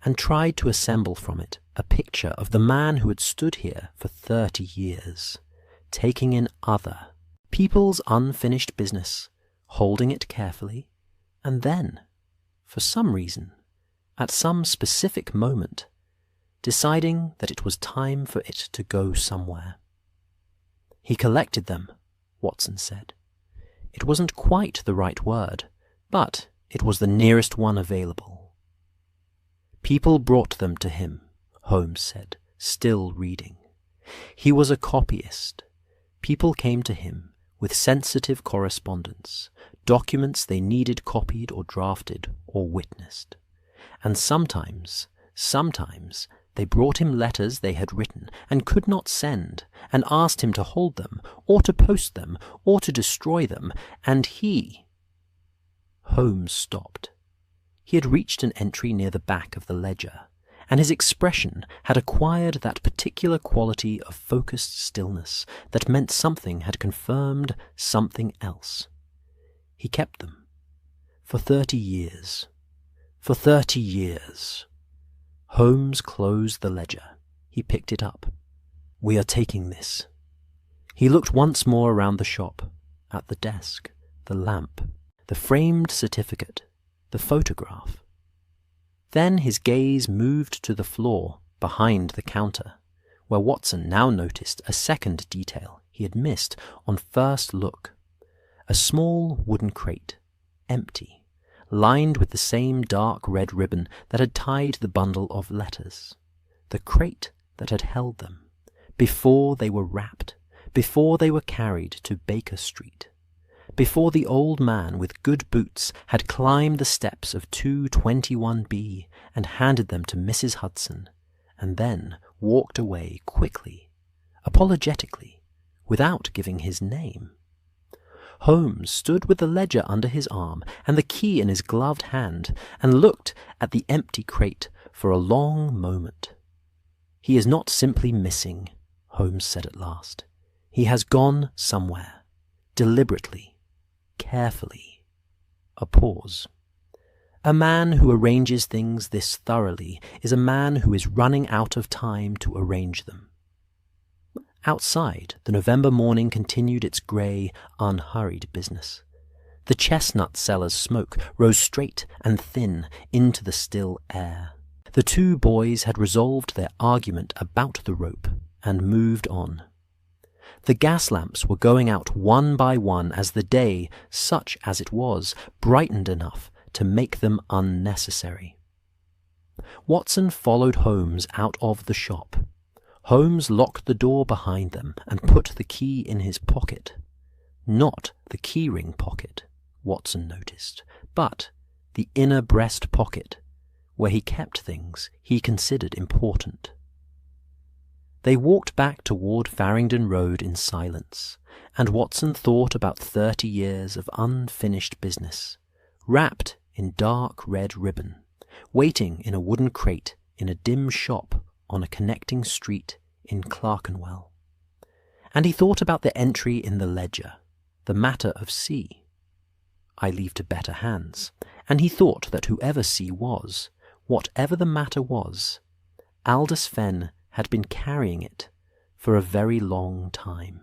and tried to assemble from it a picture of the man who had stood here for 30 years, taking in other people's unfinished business, holding it carefully, and then, for some reason, at some specific moment, deciding that it was time for it to go somewhere. He collected them, Watson said. It wasn't quite the right word, but it was the nearest one available. People brought them to him, Holmes said, still reading. He was a copyist. People came to him with sensitive correspondence, documents they needed copied or drafted or witnessed. And sometimes they brought him letters they had written and could not send, and asked him to hold them, or to post them, or to destroy them, and he... Holmes stopped. He had reached an entry near the back of the ledger, and his expression had acquired that particular quality of focused stillness that meant something had confirmed something else. He kept them. For 30 years. For 30 years. Holmes closed the ledger. He picked it up. We are taking this. He looked once more around the shop, at the desk, the lamp, the framed certificate, the photograph. Then his gaze moved to the floor behind the counter, where Watson now noticed a second detail he had missed on first look. A small wooden crate, empty, lined with the same dark red ribbon that had tied the bundle of letters. The crate that had held them, before they were wrapped, before they were carried to Baker Street, before the old man with good boots had climbed the steps of 221B and handed them to Mrs. Hudson, and then walked away quickly, apologetically, without giving his name. Holmes stood with the ledger under his arm and the key in his gloved hand, and looked at the empty crate for a long moment. He is not simply missing, Holmes said at last. He has gone somewhere, deliberately, carefully. A pause. A man who arranges things this thoroughly is a man who is running out of time to arrange them. Outside, the November morning continued its grey, unhurried business. The chestnut seller's smoke rose straight and thin into the still air. The two boys had resolved their argument about the rope and moved on. The gas lamps were going out one by one as the day, such as it was, brightened enough to make them unnecessary. Watson followed Holmes out of the shop. Holmes locked the door behind them and put the key in his pocket. Not the keyring pocket, Watson noticed, but the inner breast pocket, where he kept things he considered important. They walked back toward Farringdon Road in silence, and Watson thought about 30 years of unfinished business, wrapped in dark red ribbon, waiting in a wooden crate in a dim shop on a connecting street in Clerkenwell. And he thought about the entry in the ledger, the matter of C. I leave to better hands, and he thought that whoever C was, whatever the matter was, Aldis Fen had been carrying it for a very long time.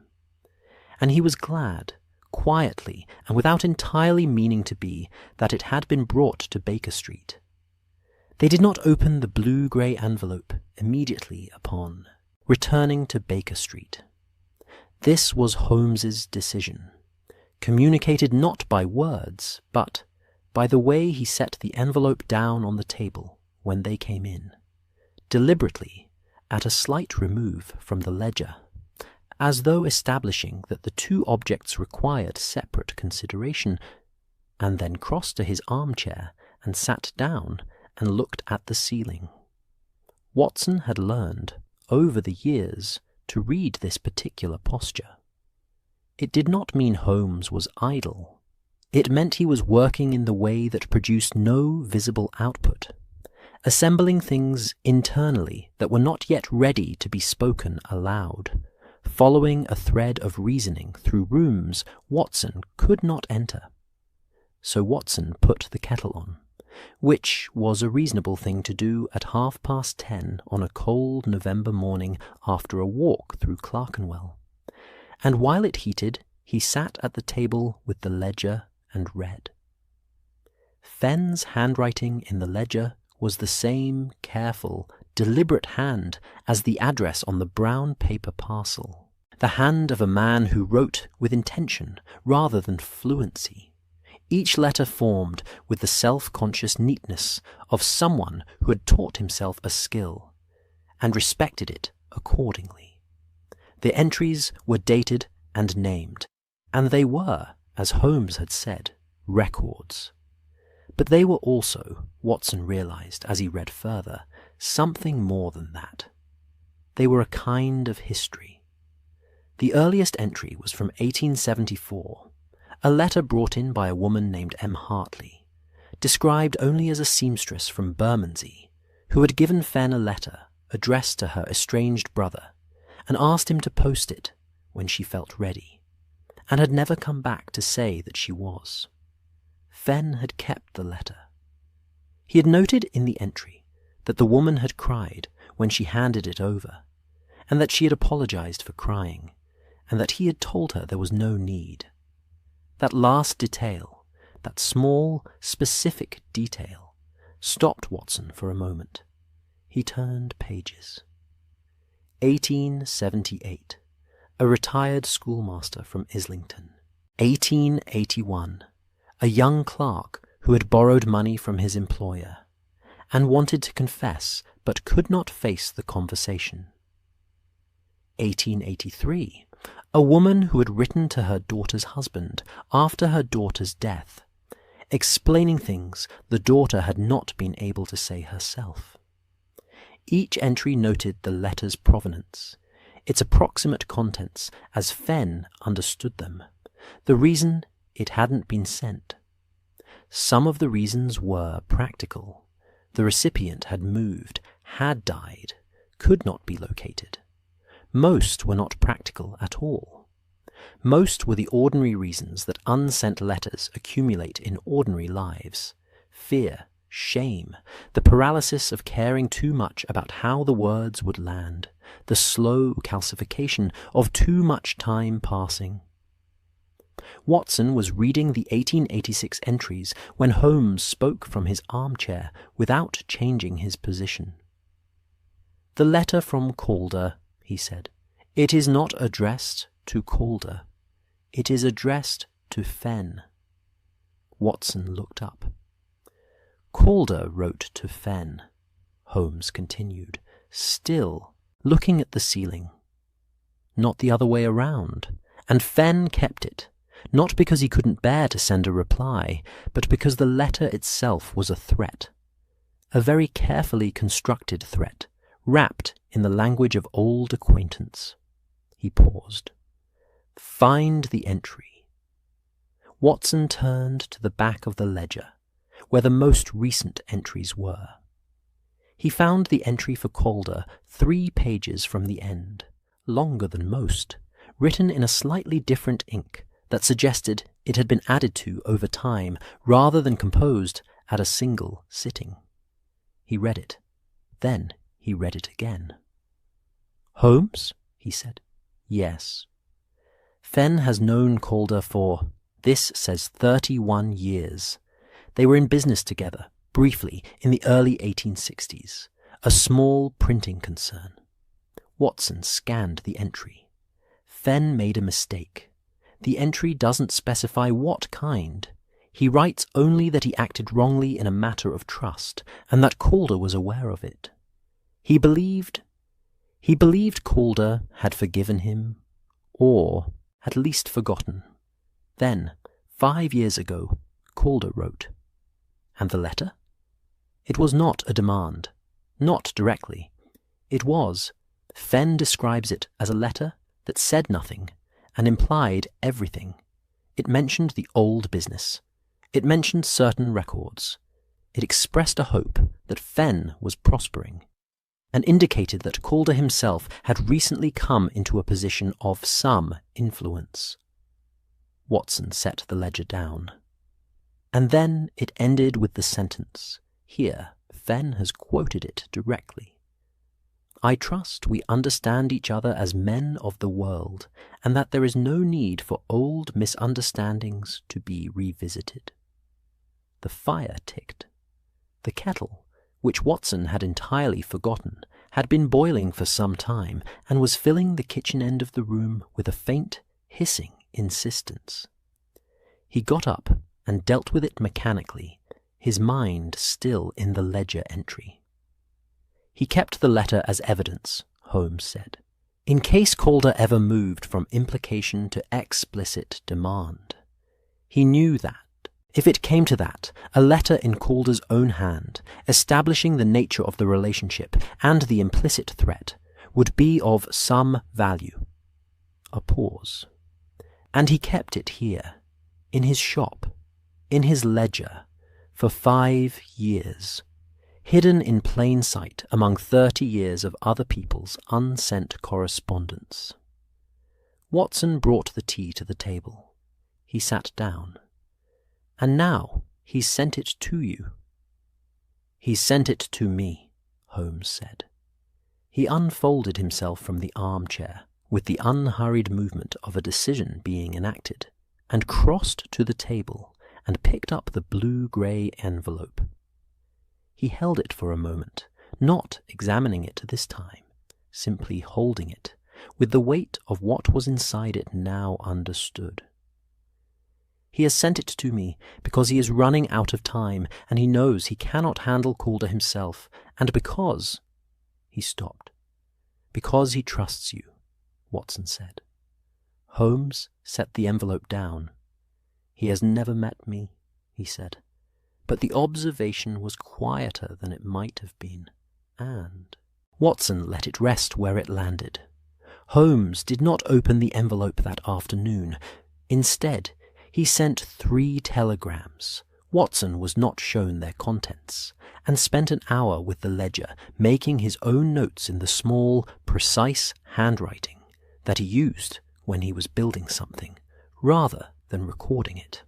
And he was glad, quietly and without entirely meaning to be, that it had been brought to Baker Street. They did not open the blue-grey envelope immediately upon returning to Baker Street. This was Holmes's decision, communicated not by words, but by the way he set the envelope down on the table when they came in, deliberately, at a slight remove from the ledger, as though establishing that the two objects required separate consideration, and then crossed to his armchair and sat down and looked at the ceiling. Watson had learned, over the years, to read this particular posture. It did not mean Holmes was idle. It meant he was working in the way that produced no visible output, assembling things internally that were not yet ready to be spoken aloud, following a thread of reasoning through rooms Watson could not enter. So Watson put the kettle on, which was a reasonable thing to do at 10:30 on a cold November morning after a walk through Clerkenwell. And while it heated, he sat at the table with the ledger and read. Fen's handwriting in the ledger was the same careful, deliberate hand as the address on the brown paper parcel, the hand of a man who wrote with intention rather than fluency, each letter formed with the self-conscious neatness of someone who had taught himself a skill, and respected it accordingly. The entries were dated and named, and they were, as Holmes had said, records. But they were also, Watson realized as he read further, something more than that. They were a kind of history. The earliest entry was from 1874, a letter brought in by a woman named M. Hartley, described only as a seamstress from Bermondsey, who had given Fen a letter addressed to her estranged brother, and asked him to post it when she felt ready, and had never come back to say that she was. Fen had kept the letter. He had noted in the entry that the woman had cried when she handed it over, and that she had apologized for crying, and that he had told her there was no need. That last detail, that small, specific detail, stopped Watson for a moment. He turned pages. 1878. A retired schoolmaster from Islington. 1881. A young clerk who had borrowed money from his employer, and wanted to confess but could not face the conversation. 1883. A woman who had written to her daughter's husband after her daughter's death, explaining things the daughter had not been able to say herself. Each entry noted the letter's provenance, its approximate contents as Fen understood them, the reason it hadn't been sent. Some of the reasons were practical. The recipient had moved, had died, could not be located. Most were not practical at all. Most were the ordinary reasons that unsent letters accumulate in ordinary lives: fear, shame, the paralysis of caring too much about how the words would land, the slow calcification of too much time passing. Watson was reading the 1886 entries when Holmes spoke from his armchair without changing his position. "The letter from Calder," he said. "It is not addressed to Calder. It is addressed to Fen." Watson looked up. "Calder wrote to Fen," Holmes continued, still looking at the ceiling. "Not the other way around, and Fen kept it, not because he couldn't bear to send a reply, but because the letter itself was a threat, a very carefully constructed threat, wrapped in the language of old acquaintance." He paused. "Find the entry." Watson turned to the back of the ledger, where the most recent entries were. He found the entry for Calder 3 pages from the end, longer than most, written in a slightly different ink that suggested it had been added to over time rather than composed at a single sitting. He read it. Then he read it again. "Holmes?" he said. "Yes." "Fen has known Calder for, this says 31 years. They were in business together, briefly, in the early 1860s, a small printing concern." Watson scanned the entry. Fen made a mistake. The entry doesn't specify what kind. He writes only that he acted wrongly in a matter of trust, and that Calder was aware of it. He believed Calder had forgiven him, or at least forgotten. Then, 5 years ago, Calder wrote. And the letter? It was not a demand, not directly. It was, Fen describes it as a letter that said nothing and implied everything. It mentioned the old business. It mentioned certain records. It expressed a hope that Fen was prospering, and indicated that Calder himself had recently come into a position of some influence. Watson set the ledger down. And then it ended with the sentence. Here, Fen has quoted it directly. I trust we understand each other as men of the world, and that there is no need for old misunderstandings to be revisited. The fire ticked. The kettle, which Watson had entirely forgotten, had been boiling for some time, and was filling the kitchen end of the room with a faint, hissing insistence. He got up and dealt with it mechanically, his mind still in the ledger entry. He kept the letter as evidence, Holmes said, in case Calder ever moved from implication to explicit demand. He knew that, if it came to that, a letter in Calder's own hand, establishing the nature of the relationship and the implicit threat, would be of some value. A pause. And he kept it here, in his shop, in his ledger, for 5 years, hidden in plain sight among 30 years of other people's unsent correspondence. Watson brought the tea to the table. He sat down. And now he's sent it to you. He's sent it to me, Holmes said. He unfolded himself from the armchair with the unhurried movement of a decision being enacted, and crossed to the table and picked up the blue-grey envelope. He held it for a moment, not examining it this time, simply holding it, with the weight of what was inside it now understood. He has sent it to me because he is running out of time, and he knows he cannot handle Calder himself, and because— He stopped. Because he trusts you, Watson said. Holmes set the envelope down. He has never met me, he said, but the observation was quieter than it might have been, and— Watson let it rest where it landed. Holmes did not open the envelope that afternoon. Instead, he sent 3 telegrams. Watson was not shown their contents, and spent an hour with the ledger, making his own notes in the small, precise handwriting that he used when he was building something, rather than recording it.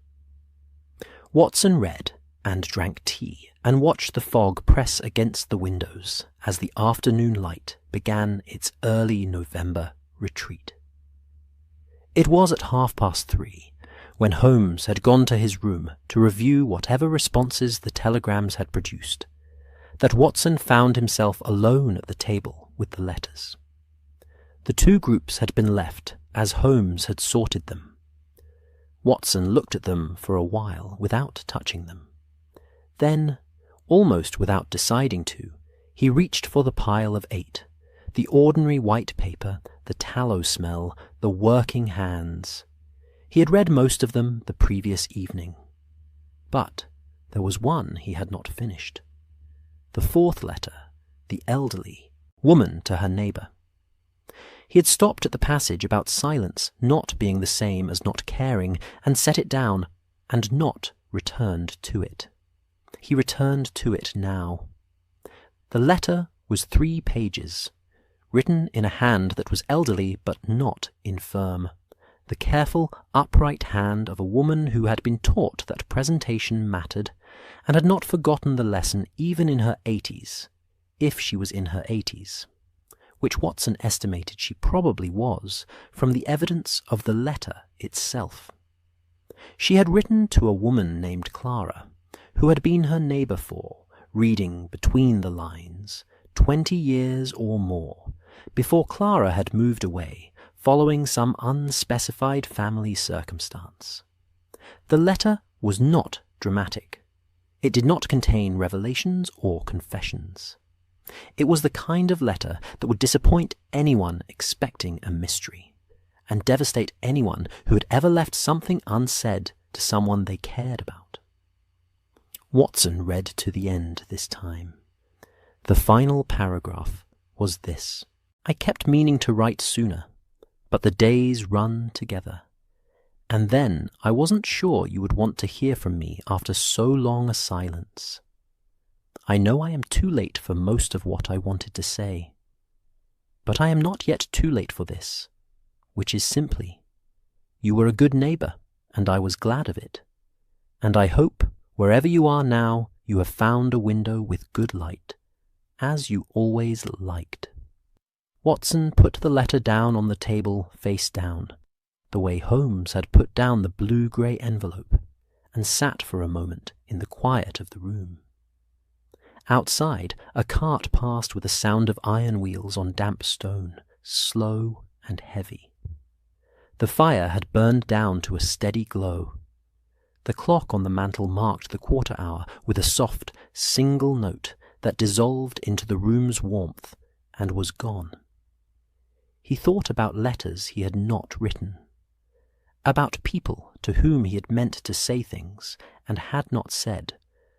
Watson read and drank tea, and watched the fog press against the windows as the afternoon light began its early November retreat. It was at 3:30, when Holmes had gone to his room to review whatever responses the telegrams had produced, that Watson found himself alone at the table with the letters. The 2 groups had been left as Holmes had sorted them. Watson looked at them for a while without touching them. Then, almost without deciding to, he reached for the pile of 8, the ordinary white paper, the tallow smell, the working hands. He had read most of them the previous evening. But there was one he had not finished. The 4th letter, the elderly woman to her neighbour. He had stopped at the passage about silence not being the same as not caring, and set it down, and not returned to it. He returned to it now. The letter was 3 pages, written in a hand that was elderly but not infirm. The careful, upright hand of a woman who had been taught that presentation mattered, and had not forgotten the lesson even in her 80s, if she was in her 80s, which Watson estimated she probably was from the evidence of the letter itself. She had written to a woman named Clara, who had been her neighbour for, reading between the lines, 20 years or more, before Clara had moved away, following some unspecified family circumstance. The letter was not dramatic. It did not contain revelations or confessions. It was the kind of letter that would disappoint anyone expecting a mystery, and devastate anyone who had ever left something unsaid to someone they cared about. Watson read to the end this time. The final paragraph was this: I kept meaning to write sooner, but the days run together. And then I wasn't sure you would want to hear from me after so long a silence. I know I am too late for most of what I wanted to say. But I am not yet too late for this, which is simply, you were a good neighbour, and I was glad of it. And I hope, wherever you are now, you have found a window with good light, as you always liked. Watson put the letter down on the table face down, the way Holmes had put down the blue-grey envelope, and sat for a moment in the quiet of the room. Outside, a cart passed with a sound of iron wheels on damp stone, slow and heavy. The fire had burned down to a steady glow. The clock on the mantel marked the quarter hour with a soft, single note that dissolved into the room's warmth and was gone. He thought about letters he had not written, about people to whom he had meant to say things and had not said,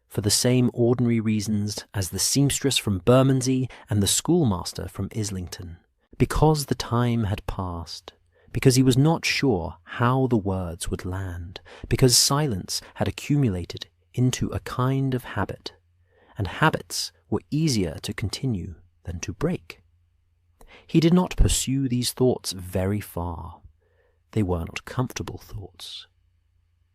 for the same ordinary reasons as the seamstress from Bermondsey and the schoolmaster from Islington, because the time had passed, because he was not sure how the words would land, because silence had accumulated into a kind of habit, and habits were easier to continue than to break. He did not pursue these thoughts very far. They were not comfortable thoughts.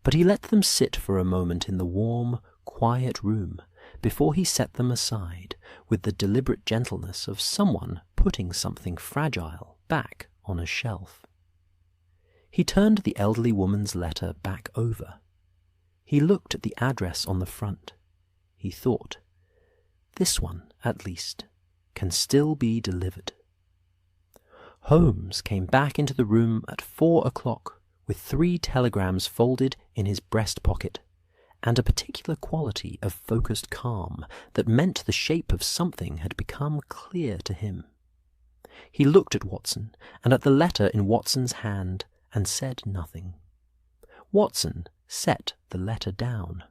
But he let them sit for a moment in the warm, quiet room before he set them aside with the deliberate gentleness of someone putting something fragile back on a shelf. He turned the elderly woman's letter back over. He looked at the address on the front. He thought, this one, at least, can still be delivered. Holmes came back into the room at 4 o'clock with 3 telegrams folded in his breast pocket, and a particular quality of focused calm that meant the shape of something had become clear to him. He looked at Watson and at the letter in Watson's hand and said nothing. Watson set the letter down.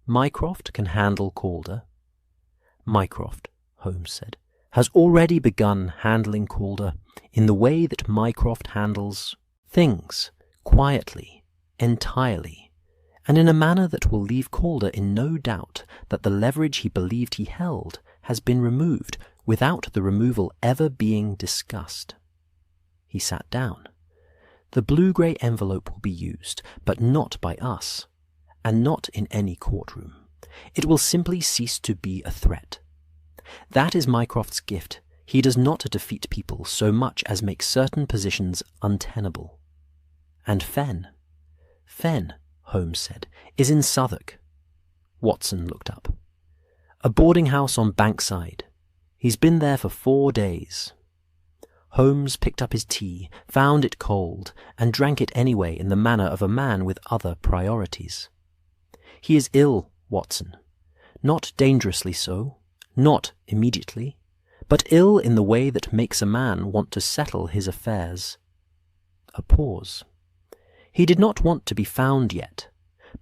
Mycroft can handle Calder. Mycroft, Holmes said, has already begun handling Calder in the way that Mycroft handles things, quietly, entirely, and in a manner that will leave Calder in no doubt that the leverage he believed he held has been removed without the removal ever being discussed. He sat down. The blue-grey envelope will be used, but not by us, and not in any courtroom. It will simply cease to be a threat. That is Mycroft's gift. He does not defeat people so much as make certain positions untenable. And Fen, Holmes said, is in Southwark. Watson looked up. A boarding house on Bankside. He's been there for 4 days. Holmes picked up his tea, found it cold, and drank it anyway in the manner of a man with other priorities. He is ill, Watson. Not dangerously so, not immediately, but ill in the way that makes a man want to settle his affairs. A pause. He did not want to be found yet,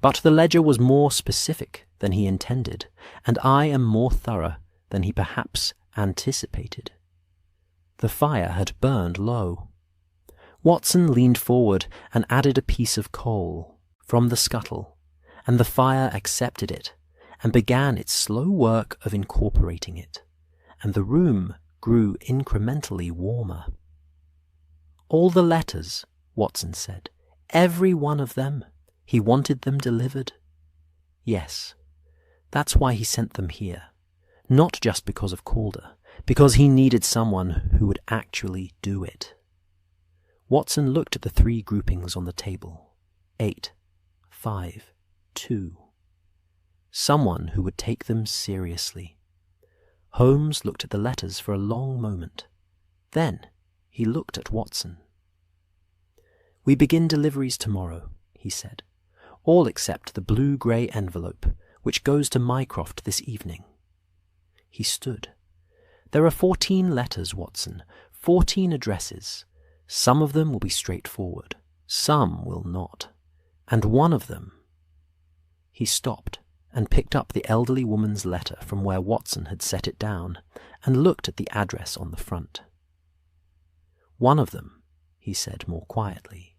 but the ledger was more specific than he intended, and I am more thorough than he perhaps anticipated. The fire had burned low. Watson leaned forward and added a piece of coal from the scuttle, and the fire accepted it and began its slow work of incorporating it, and the room grew incrementally warmer. All the letters, Watson said, every one of them, he wanted them delivered. Yes, that's why he sent them here, not just because of Calder, because he needed someone who would actually do it. Watson looked at the 3 groupings on the table. 8, 5, 2. Someone who would take them seriously. Holmes looked at the letters for a long moment. Then he looked at Watson. We begin deliveries tomorrow, he said, all except the blue-grey envelope, which goes to Mycroft this evening. He stood. There are 14 letters, Watson, 14 addresses. Some of them will be straightforward, some will not, and one of them... He stopped and picked up the elderly woman's letter from where Watson had set it down, and looked at the address on the front. One of them, he said more quietly,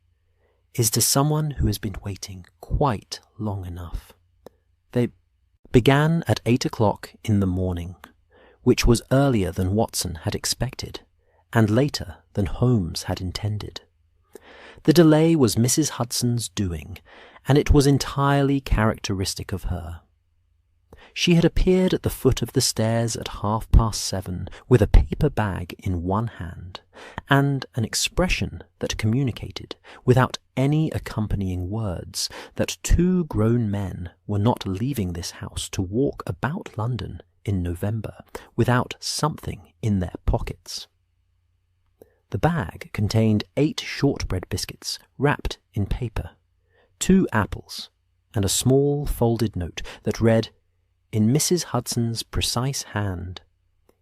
is to someone who has been waiting quite long enough. They began at 8 o'clock in the morning, which was earlier than Watson had expected, and later than Holmes had intended. The delay was Mrs. Hudson's doing, and it was entirely characteristic of her. She had appeared at the foot of the stairs at 7:30 with a paper bag in one hand, and an expression that communicated, without any accompanying words, that two grown men were not leaving this house to walk about London in November without something in their pockets. The bag contained 8 shortbread biscuits wrapped in paper, 2 apples, and a small folded note that read, in Mrs. Hudson's precise hand,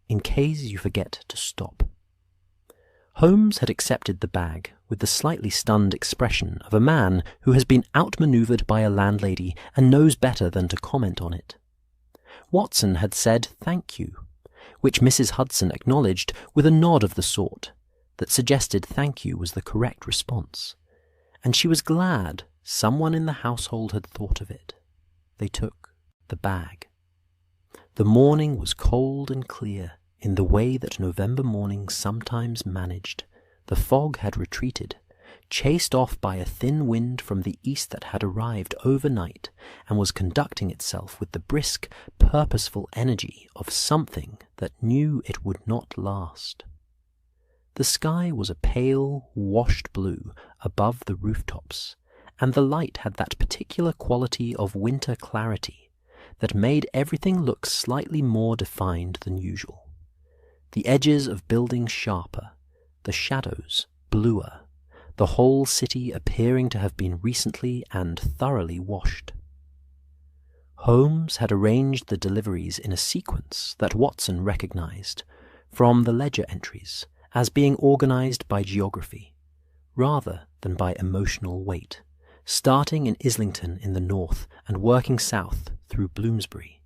in case you forget to stop. Holmes had accepted the bag with the slightly stunned expression of a man who has been outmanoeuvred by a landlady and knows better than to comment on it. Watson had said thank you, which Mrs. Hudson acknowledged with a nod of the sort that suggested thank you was the correct response, and she was glad someone in the household had thought of it. They took the bag. The morning was cold and clear in the way that November mornings sometimes managed. The fog had retreated, chased off by a thin wind from the east that had arrived overnight and was conducting itself with the brisk, purposeful energy of something that knew it would not last. The sky was a pale, washed blue above the rooftops, and the light had that particular quality of winter clarity that made everything look slightly more defined than usual. The edges of buildings sharper, the shadows bluer, the whole city appearing to have been recently and thoroughly washed. Holmes had arranged the deliveries in a sequence that Watson recognized from the ledger entries as being organized by geography, rather than by emotional weight, starting in Islington in the north and working south through Bloomsbury,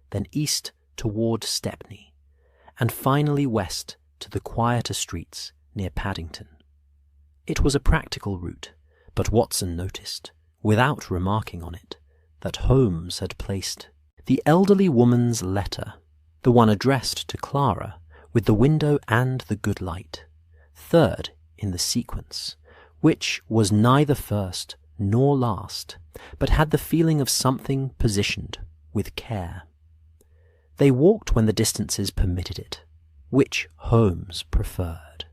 then east toward Stepney, and finally west to the quieter streets near Paddington. It was a practical route, but Watson noticed, without remarking on it, that Holmes had placed the elderly woman's letter, the one addressed to Clara, with the window and the good light, third in the sequence, which was neither first nor last, but had the feeling of something positioned with care. They walked when the distances permitted it, which Holmes preferred.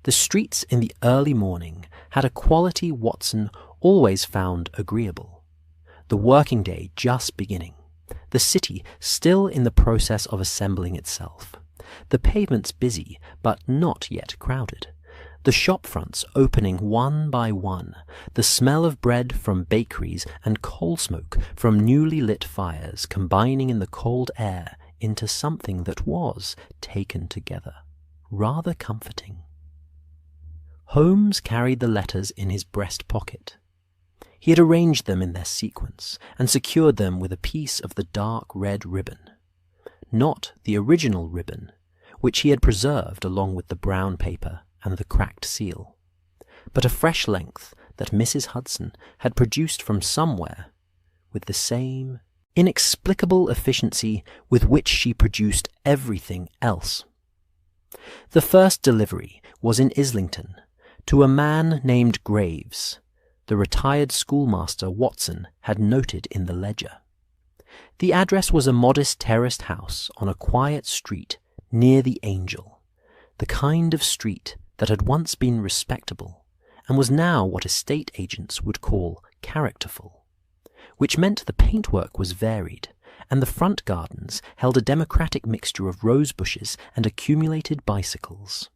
The streets in the early morning had a quality Watson always found agreeable. The working day just beginning, the city still in the process of assembling itself, the pavements busy but not yet crowded, the shop fronts opening one by one, the smell of bread from bakeries and coal smoke from newly lit fires combining in the cold air into something that was, taken together, rather comforting. Holmes carried the letters in his breast pocket. He had arranged them in their sequence and secured them with a piece of the dark red ribbon, not the original ribbon, which he had preserved along with the brown paper and the cracked seal, but a fresh length that Mrs. Hudson had produced from somewhere with the same inexplicable efficiency with which she produced everything else. The first delivery was in Islington, to a man named Graves, the retired schoolmaster Watson had noted in the ledger. The address was a modest terraced house on a quiet street near the Angel, the kind of street that had once been respectable and was now what estate agents would call characterful, which meant the paintwork was varied, and the front gardens held a democratic mixture of rose bushes and accumulated bicycles.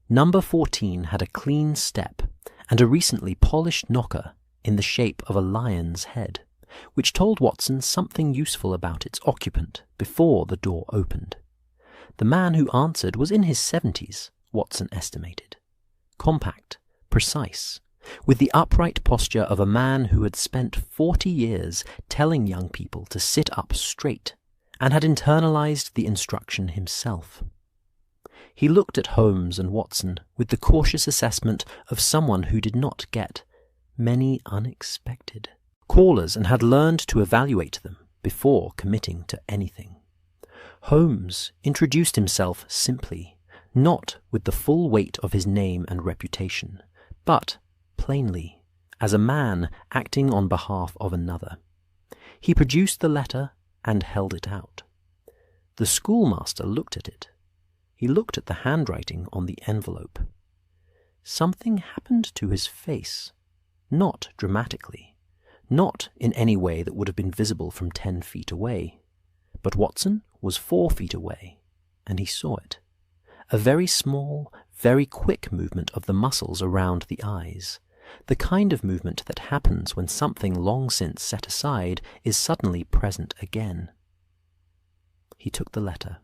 Number 14 had a clean step and a recently polished knocker in the shape of a lion's head, which told Watson something useful about its occupant before the door opened. The man who answered was in his 70s, Watson estimated, compact, precise, with the upright posture of a man who had spent 40 years telling young people to sit up straight and had internalized the instruction himself. He looked at Holmes and Watson with the cautious assessment of someone who did not get many unexpected callers and had learned to evaluate them before committing to anything. Holmes introduced himself simply, not with the full weight of his name and reputation, but plainly, as a man acting on behalf of another. He produced the letter and held it out. The schoolmaster looked at it. He looked at the handwriting on the envelope. Something happened to his face, not dramatically, not in any way that would have been visible from 10 feet away. But Watson was 4 feet away, and he saw it. A very small, very quick movement of the muscles around the eyes, the kind of movement that happens when something long since set aside is suddenly present again. He took the letter.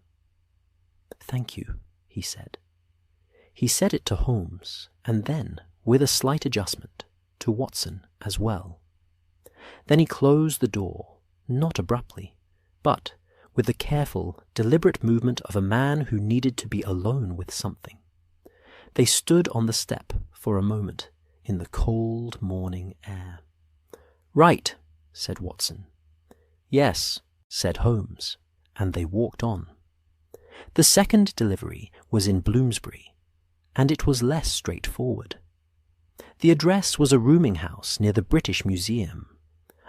"Thank you," he said. He said it to Holmes, and then, with a slight adjustment, to Watson as well. Then he closed the door, not abruptly, but with the careful, deliberate movement of a man who needed to be alone with something. They stood on the step for a moment in the cold morning air. "Right," said Watson. "Yes," said Holmes, and they walked on. The second delivery was in Bloomsbury, and it was less straightforward. The address was a rooming house near the British Museum,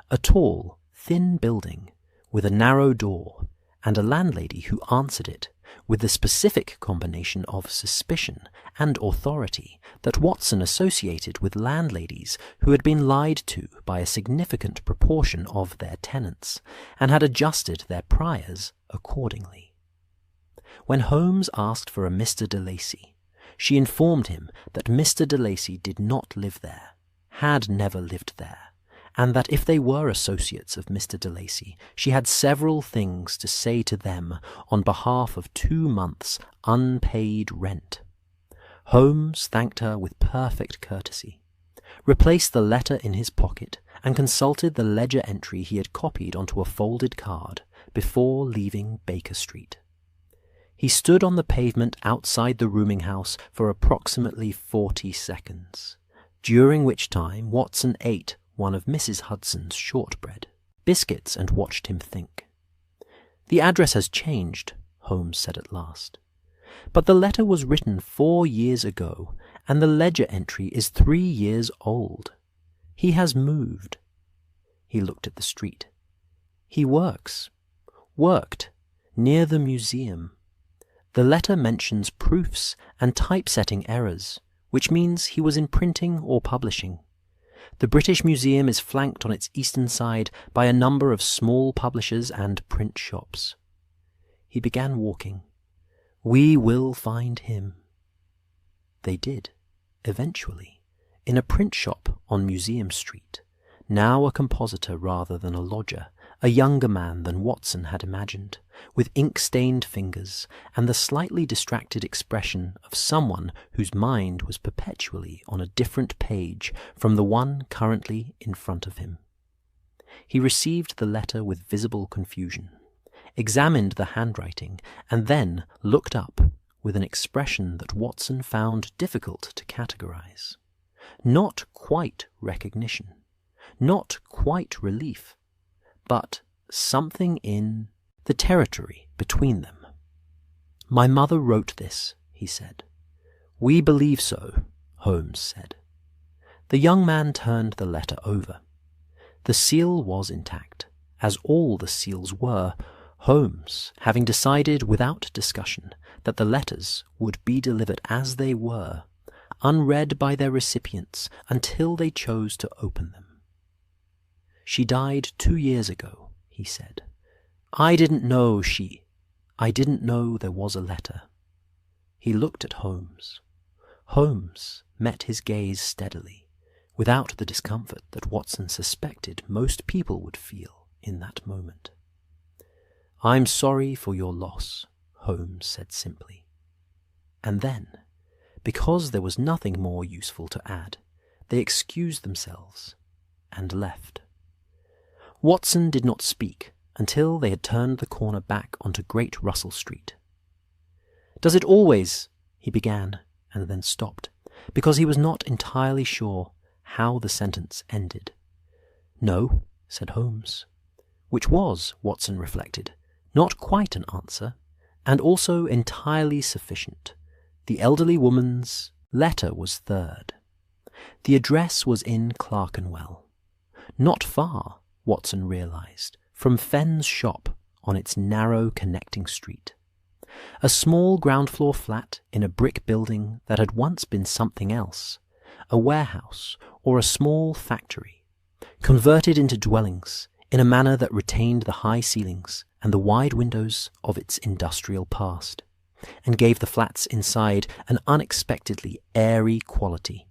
a tall, thin building with a narrow door, and a landlady who answered it with the specific combination of suspicion and authority that Watson associated with landladies who had been lied to by a significant proportion of their tenants, and had adjusted their priors accordingly. When Holmes asked for a Mr. de Lacy, she informed him that Mr. de Lacy did not live there, had never lived there, and that if they were associates of Mr. de Lacy, she had several things to say to them on behalf of 2 months' unpaid rent. Holmes thanked her with perfect courtesy, replaced the letter in his pocket, and consulted the ledger entry he had copied onto a folded card before leaving Baker Street. He stood on the pavement outside the rooming house for approximately 40 seconds, during which time Watson ate one of Mrs. Hudson's shortbread biscuits and watched him think. "The address has changed," Holmes said at last. "But the letter was written 4 years ago, and the ledger entry is 3 years old. He has moved." He looked at the street. "He worked, near the museum. The letter mentions proofs and typesetting errors, which means he was in printing or publishing. The British Museum is flanked on its eastern side by a number of small publishers and print shops." He began walking. "We will find him." They did, eventually, in a print shop on Museum Street, now a compositor rather than a lodger, a younger man than Watson had imagined, with ink-stained fingers and the slightly distracted expression of someone whose mind was perpetually on a different page from the one currently in front of him. He received the letter with visible confusion, examined the handwriting, and then looked up with an expression that Watson found difficult to categorize. Not quite recognition, not quite relief, but something in the territory between them. "My mother wrote this," he said. "We believe so," Holmes said. The young man turned the letter over. The seal was intact, as all the seals were, Holmes having decided without discussion that the letters would be delivered as they were, unread by their recipients until they chose to open them. "She died 2 years ago," he said. I didn't know there was a letter." He looked at Holmes. Holmes met his gaze steadily, without the discomfort that Watson suspected most people would feel in that moment. "I'm sorry for your loss," Holmes said simply. And then, because there was nothing more useful to add, they excused themselves and left. Watson did not speak until they had turned the corner back onto Great Russell Street. "Does it always he began, and then stopped, because he was not entirely sure how the sentence ended. "No," said Holmes, which was, Watson reflected, not quite an answer, and also entirely sufficient. The elderly woman's letter was third. The address was in Clerkenwell, not far, Watson realized, from Fen's shop on its narrow connecting street. A small ground-floor flat in a brick building that had once been something else, a warehouse or a small factory, converted into dwellings in a manner that retained the high ceilings and the wide windows of its industrial past, and gave the flats inside an unexpectedly airy quality.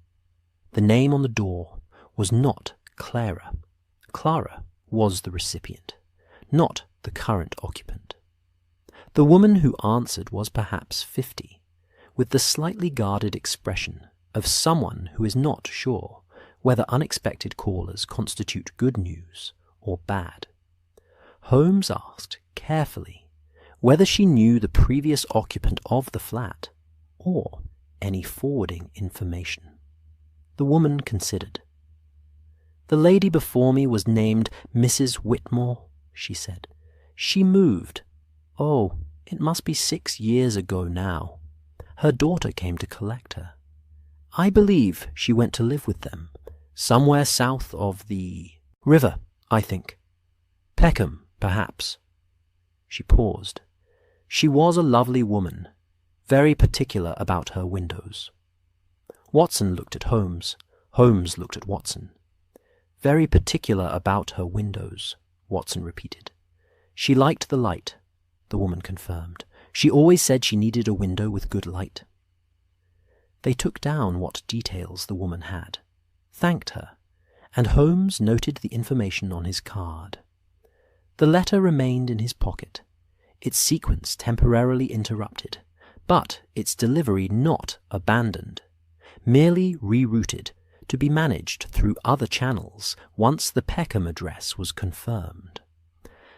The name on the door was not Clara. Clara was the recipient, not the current occupant. The woman who answered was perhaps 50, with the slightly guarded expression of someone who is not sure whether unexpected callers constitute good news or bad. Holmes asked carefully whether she knew the previous occupant of the flat or any forwarding information. The woman considered. "The lady before me was named Mrs. Whitmore," she said. "She moved. Oh, it must be 6 years ago now. Her daughter came to collect her. I believe she went to live with them, somewhere south of the river, I think. Peckham, perhaps." She paused. She was a lovely woman, very particular about her windows. Watson looked at Holmes. Holmes looked at Watson. "Very particular about her windows," Watson repeated. "She liked the light," the woman confirmed. "She always said she needed a window with good light." They took down what details the woman had, thanked her, and Holmes noted the information on his card. The letter remained in his pocket, its sequence temporarily interrupted, but its delivery not abandoned, merely rerouted to be managed through other channels once the Peckham address was confirmed.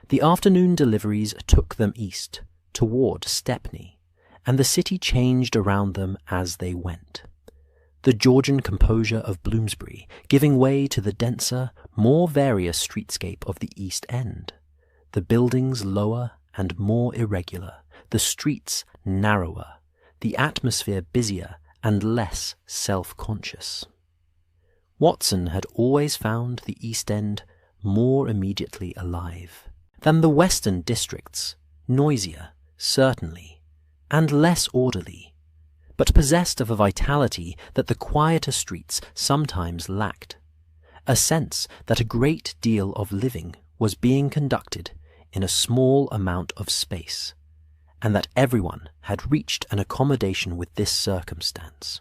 The afternoon deliveries took them east, toward Stepney, and the city changed around them as they went. The Georgian composure of Bloomsbury giving way to the denser, more various streetscape of the East End, the buildings lower and more irregular, the streets narrower, the atmosphere busier and less self-conscious. Watson had always found the East End more immediately alive than the western districts, noisier, certainly, and less orderly, but possessed of a vitality that the quieter streets sometimes lacked, a sense that a great deal of living was being conducted in a small amount of space, and that everyone had reached an accommodation with this circumstance.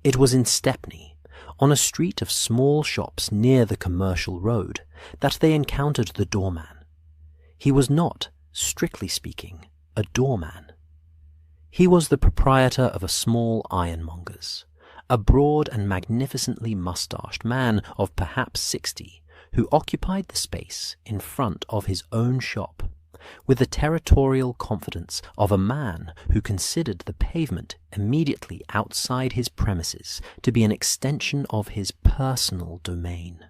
It was in Stepney, on a street of small shops near the commercial road, that they encountered the doorman. He was not, strictly speaking, a doorman. He was the proprietor of a small ironmonger's, a broad and magnificently moustached man of perhaps 60, who occupied the space in front of his own shop, with the territorial confidence of a man who considered the pavement immediately outside his premises to be an extension of his personal domain.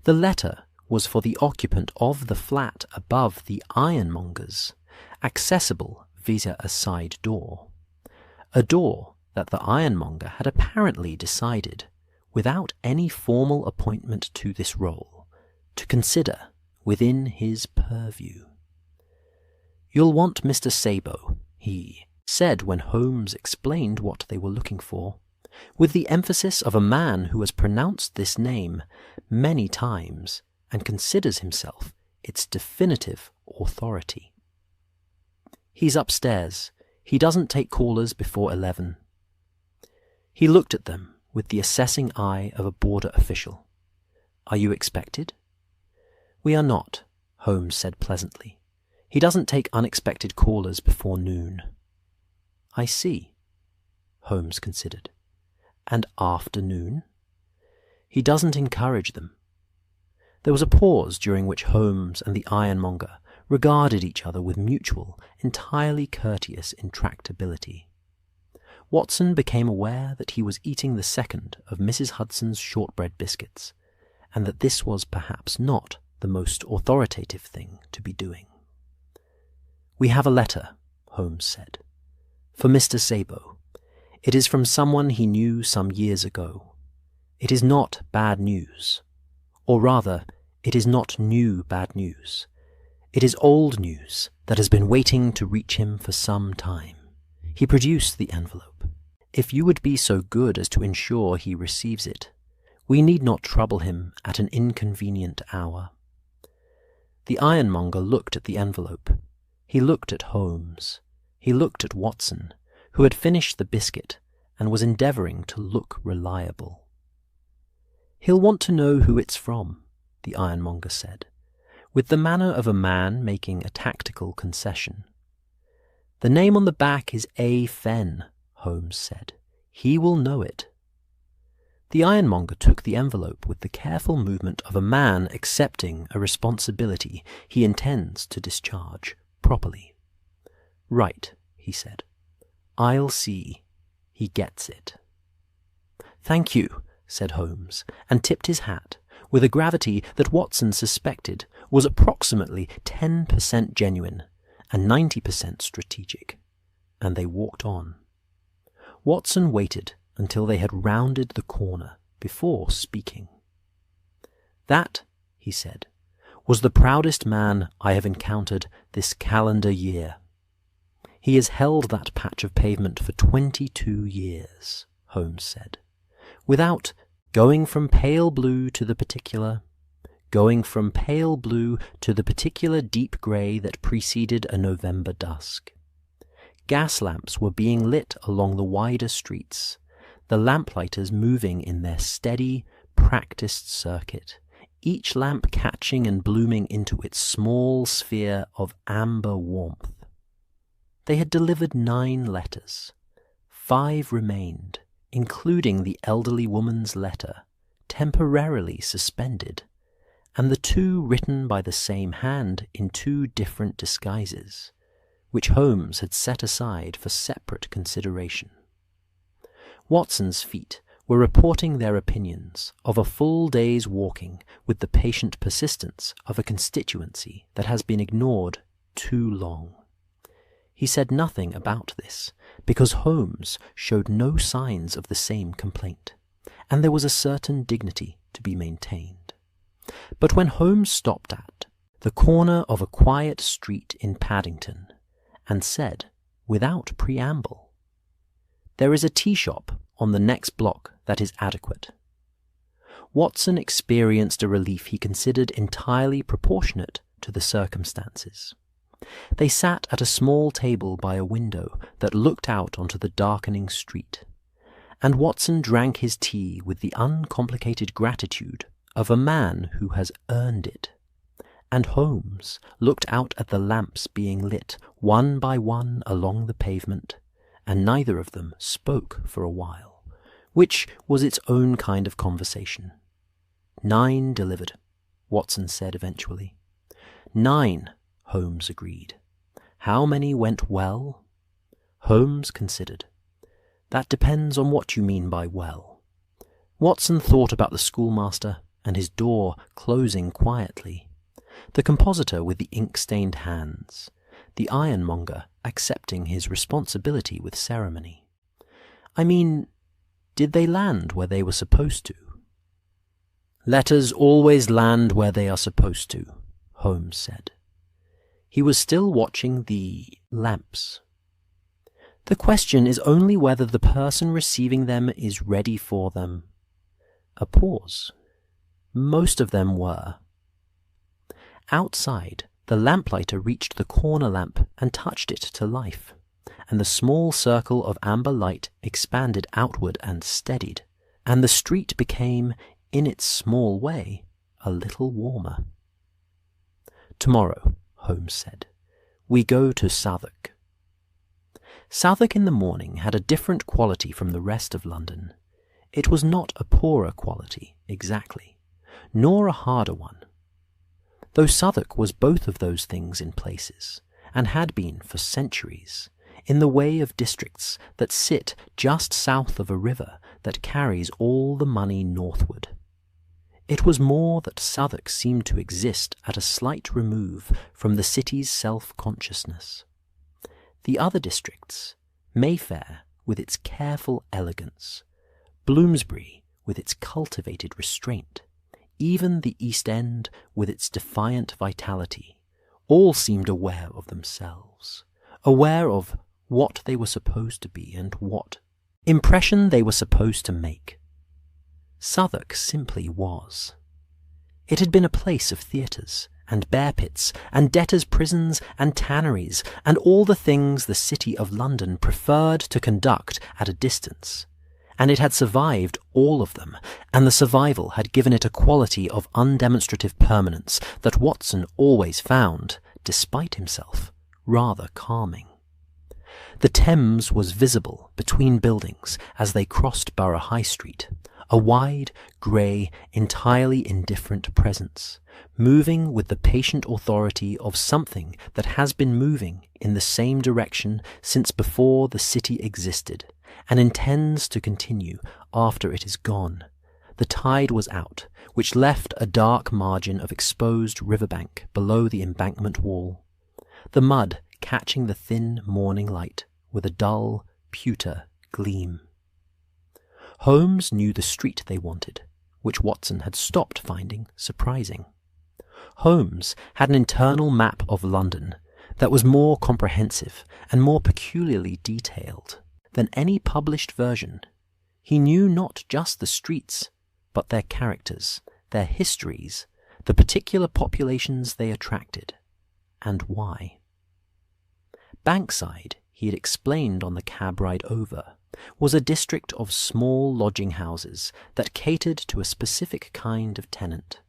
The letter was for the occupant of the flat above the ironmonger's, accessible via a side door, a door that the ironmonger had apparently decided, without any formal appointment to this role, to consider within his purview. "You'll want Mr. Sabo," he said when Holmes explained what they were looking for, with the emphasis of a man who has pronounced this name many times and considers himself its definitive authority. "He's upstairs. He doesn't take callers before 11. He looked at them with the assessing eye of a border official. "Are you expected?" "We are not," Holmes said pleasantly. "He doesn't take unexpected callers before noon." "I see," Holmes considered. "And afternoon?" "He doesn't encourage them." There was a pause during which Holmes and the ironmonger regarded each other with mutual, entirely courteous intractability. Watson became aware that he was eating the second of Mrs. Hudson's shortbread biscuits, and that this was perhaps not the most authoritative thing to be doing. "We have a letter," Holmes said, "for Mr. Sabo. It is from someone he knew some years ago. It is not bad news. Or rather, it is not new bad news. It is old news that has been waiting to reach him for some time." He produced the envelope. "If you would be so good as to ensure he receives it, we need not trouble him at an inconvenient hour." The ironmonger looked at the envelope. He looked at Holmes. He looked at Watson, who had finished the biscuit and was endeavouring to look reliable. "He'll want to know who it's from," the ironmonger said, with the manner of a man making a tactical concession. "The name on the back is A. Fen," Holmes said. "He will know it." The ironmonger took the envelope with the careful movement of a man accepting a responsibility he intends to discharge properly. "Right," he said. "I'll see. He gets it." "Thank you," said Holmes, and tipped his hat with a gravity that Watson suspected was approximately 10% genuine and 90% strategic, and they walked on. Watson waited until they had rounded the corner before speaking. "That," he said, "was the proudest man I have encountered this calendar year." "He has held that patch of pavement for 22 years, Holmes said, "without going from pale blue to the particular deep grey that preceded a November dusk. Gas lamps were being lit along the wider streets, the lamplighters moving in their steady, practised circuit, each lamp catching and blooming into its small sphere of amber warmth. They had delivered 9 letters. 5 remained, including the elderly woman's letter, temporarily suspended, and the 2 written by the same hand in 2 different disguises, which Holmes had set aside for separate consideration. Watson's feet were reporting their opinions of a full day's walking with the patient persistence of a constituency that has been ignored too long. He said nothing about this, because Holmes showed no signs of the same complaint, and there was a certain dignity to be maintained. But when Holmes stopped at the corner of a quiet street in Paddington, and said, without preamble, "There is a tea shop on the next block that is adequate," Watson experienced a relief he considered entirely proportionate to the circumstances. They sat at a small table by a window that looked out onto the darkening street, and Watson drank his tea with the uncomplicated gratitude of a man who has earned it, and Holmes looked out at the lamps being lit one by one along the pavement, and neither of them spoke for a while, which was its own kind of conversation. 9 delivered, Watson said eventually. 9, Holmes agreed. How many went well? Holmes considered. That depends on what you mean by well. Watson thought about the schoolmaster and his door closing quietly, the compositor with the ink-stained hands, the ironmonger accepting his responsibility with ceremony. I mean, did they land where they were supposed to? Letters always land where they are supposed to, Holmes said. He was still watching the lamps. The question is only whether the person receiving them is ready for them. A pause. Most of them were. Outside, the lamplighter reached the corner lamp and touched it to life, and the small circle of amber light expanded outward and steadied, and the street became, in its small way, a little warmer. "Tomorrow," Holmes said, "we go to Southwark." Southwark in the morning had a different quality from the rest of London. It was not a poorer quality, exactly, nor a harder one. Though Southwark was both of those things in places, and had been for centuries, in the way of districts that sit just south of a river that carries all the money northward. It was more that Southwark seemed to exist at a slight remove from the city's self-consciousness. The other districts, Mayfair with its careful elegance, Bloomsbury with its cultivated restraint, even the East End with its defiant vitality, all seemed aware of themselves, aware of what they were supposed to be and what impression they were supposed to make. Southwark simply was. It had been a place of theatres, and bear pits, and debtors' prisons, and tanneries, and all the things the City of London preferred to conduct at a distance, and it had survived all of them, and the survival had given it a quality of undemonstrative permanence that Watson always found, despite himself, rather calming. The Thames was visible between buildings as they crossed Borough High Street, a wide, grey, entirely indifferent presence, moving with the patient authority of something that has been moving in the same direction since before the city existed, and intends to continue after it is gone. The tide was out, which left a dark margin of exposed riverbank below the embankment wall, the mud catching the thin morning light with a dull, pewter gleam. Holmes knew the street they wanted, which Watson had stopped finding surprising. Holmes had an internal map of London that was more comprehensive and more peculiarly detailed than any published version. He knew not just the streets, but their characters, their histories, the particular populations they attracted, and why. Bankside, he had explained on the cab ride over, was a district of small lodging houses that catered to a specific kind of tenant.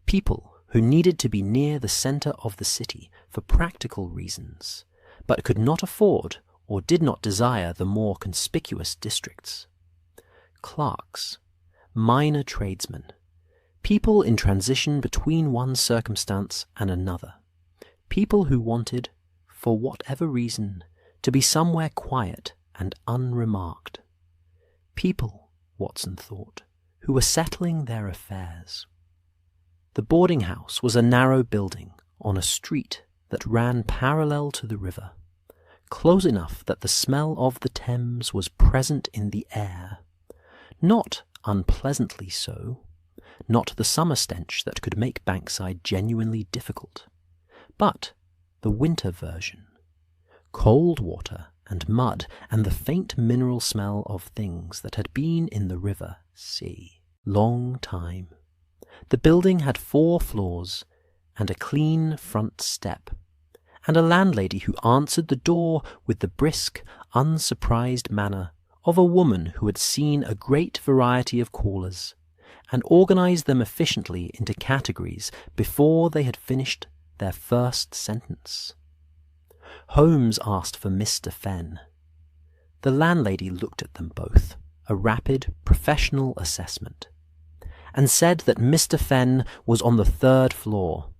People who needed to be near the centre of the city for practical reasons, but could not afford or did not desire the more conspicuous districts. Clerks, minor tradesmen, people in transition between one circumstance and another, people who wanted, for whatever reason, to be somewhere quiet and unremarked. People, Watson thought, who were settling their affairs. The boarding house was a narrow building on a street that ran parallel to the river, close enough that the smell of the Thames was present in the air, not unpleasantly so, not the summer stench that could make Bankside genuinely difficult, but the winter version, cold water and mud and the faint mineral smell of things that had been in the river sea long time. The building had 4 floors and a clean front step, and a landlady who answered the door with the brisk, unsurprised manner of a woman who had seen a great variety of callers, and organized them efficiently into categories before they had finished their first sentence. Holmes asked for Mr. Fen. The landlady looked at them both, a rapid, professional assessment, and said that Mr. Fen was on the 3rd floor,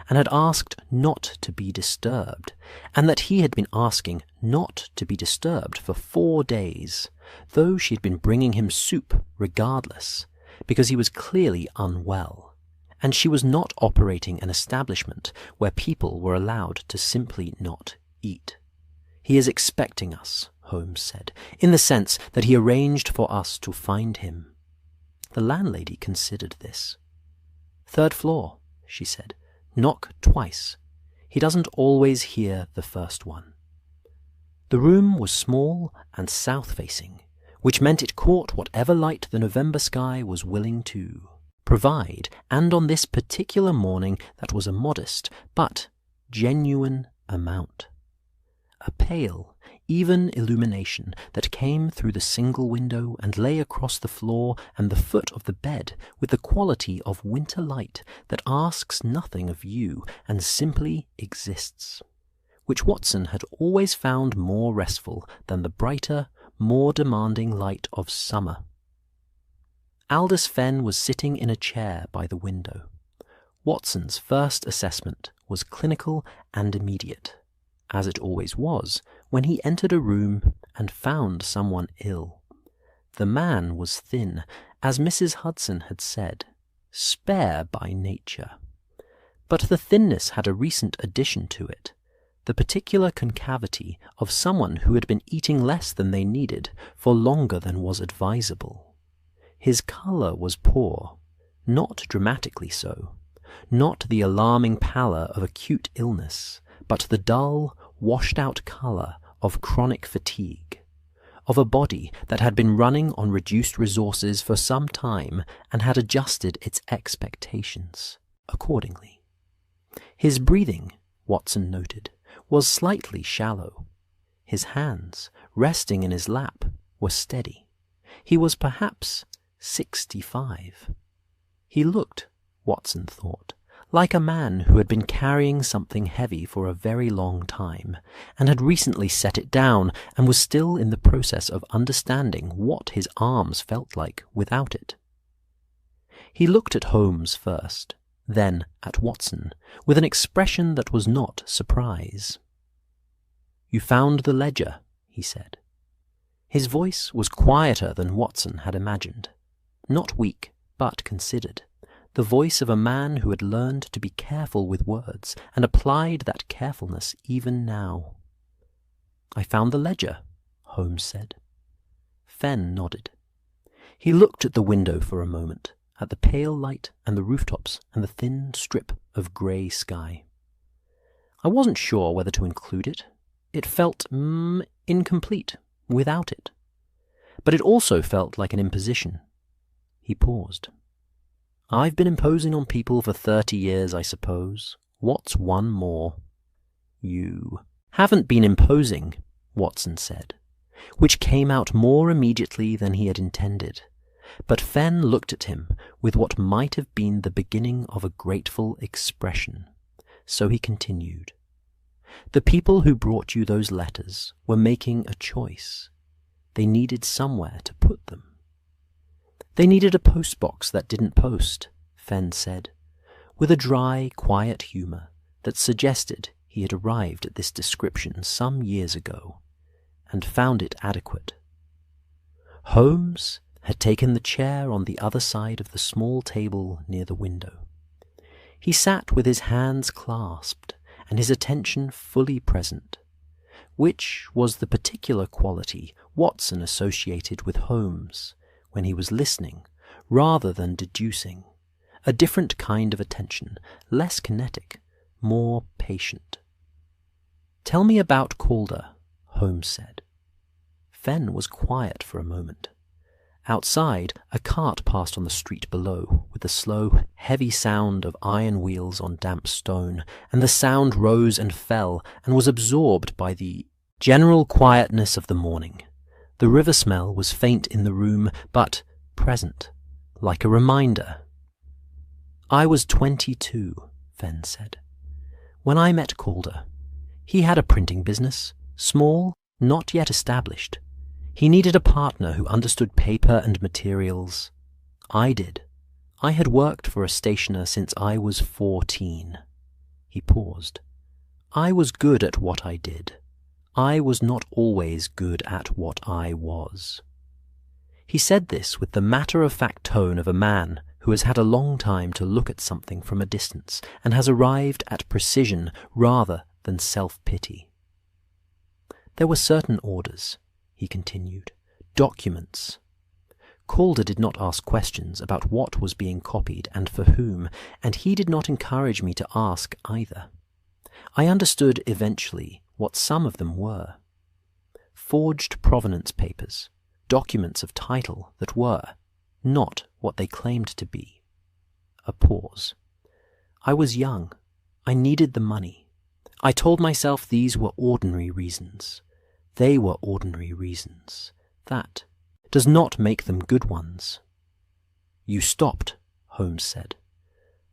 and had asked not to be disturbed, and that he had been asking not to be disturbed for 4 days, though she had been bringing him soup regardless, because he was clearly unwell, and she was not operating an establishment where people were allowed to simply not eat. He is expecting us, Holmes said, in the sense that he arranged for us to find him. The landlady considered this. 3rd floor, she said. Knock twice. He doesn't always hear the first one. The room was small and south-facing, which meant it caught whatever light the November sky was willing to provide, and on this particular morning that was a modest but genuine amount. A pale, even illumination that came through the single window and lay across the floor and the foot of the bed with the quality of winter light that asks nothing of you and simply exists, which Watson had always found more restful than the brighter, more demanding light of summer. Aldis Fen was sitting in a chair by the window. Watson's first assessment was clinical and immediate. as it always was, when he entered a room and found someone ill. The man was thin, as Mrs. Hudson had said, spare by nature. But the thinness had a recent addition to it, the particular concavity of someone who had been eating less than they needed for longer than was advisable. His colour was poor, not dramatically so, not the alarming pallor of acute illness, but the dull, washed-out colour of chronic fatigue, of a body that had been running on reduced resources for some time and had adjusted its expectations accordingly. His breathing, Watson noted, was slightly shallow. His hands, resting in his lap, were steady. He was perhaps 65. He looked, Watson thought, like a man who had been carrying something heavy for a very long time, and had recently set it down, and was still in the process of understanding what his arms felt like without it. He looked at Holmes first, then at Watson, with an expression that was not surprise. "You found the ledger," he said. His voice was quieter than Watson had imagined, not weak, but considered, the voice of a man who had learned to be careful with words, and applied that carefulness even now. "I found the ledger," Holmes said. Fen nodded. He looked at the window for a moment, at the pale light and the rooftops and the thin strip of grey sky. "I wasn't sure whether to include it. It felt incomplete without it. But it also felt like an imposition." He paused. "I've been imposing on people for 30 years, I suppose. What's one more?" "You haven't been imposing," Watson said, which came out more immediately than he had intended. But Fen looked at him with what might have been the beginning of a grateful expression. So he continued. "The people who brought you those letters were making a choice. They needed somewhere to put them." "They needed a postbox that didn't post," Fen said, with a dry, quiet humour that suggested he had arrived at this description some years ago, and found it adequate. Holmes had taken the chair on the other side of the small table near the window. He sat with his hands clasped and his attention fully present, which was the particular quality Watson associated with Holmes when he was listening rather than deducing, a different kind of attention, less kinetic, more patient. "Tell me about Calder," Holmes said. Fen was quiet for a moment. Outside, a cart passed on the street below, with the slow, heavy sound of iron wheels on damp stone, and the sound rose and fell and was absorbed by the general quietness of the morning. The river smell was faint in the room, but present, like a reminder. "I was 22, Fen said, when I met Calder. He had a printing business, small, not yet established. He needed a partner who understood paper and materials. I did. I had worked for a stationer since I was 14. He paused. I was good at what I did. I was not always good at what I was. He said this with the matter-of-fact tone of a man who has had a long time to look at something from a distance and has arrived at precision rather than self-pity. There were certain orders, he continued, documents. Calder did not ask questions about what was being copied and for whom, and he did not encourage me to ask either. I understood eventually what some of them were. Forged provenance papers, documents of title that were not what they claimed to be. A pause. I was young. I needed the money. I told myself these were ordinary reasons. They were ordinary reasons. That does not make them good ones. You stopped, Holmes said.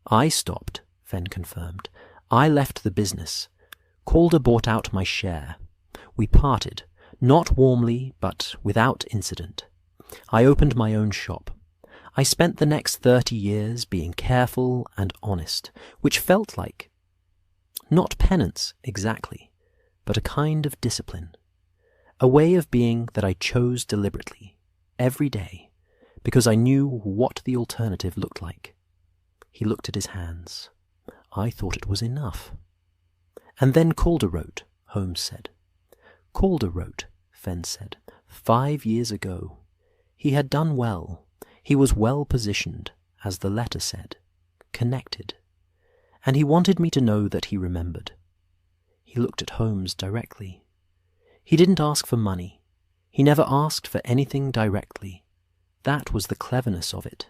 I stopped, Fen confirmed. I left the business. Calder bought out my share. We parted, not warmly, but without incident. I opened my own shop. I spent the next 30 years being careful and honest, which felt like, not penance exactly, but a kind of discipline, a way of being that I chose deliberately, every day, because I knew what the alternative looked like. He looked at his hands. I thought it was enough. And then Calder wrote, Holmes said. Calder wrote, Fen said, 5 years ago. He had done well. He was well positioned, as the letter said, connected. And he wanted me to know that he remembered. He looked at Holmes directly. He didn't ask for money. He never asked for anything directly. That was the cleverness of it.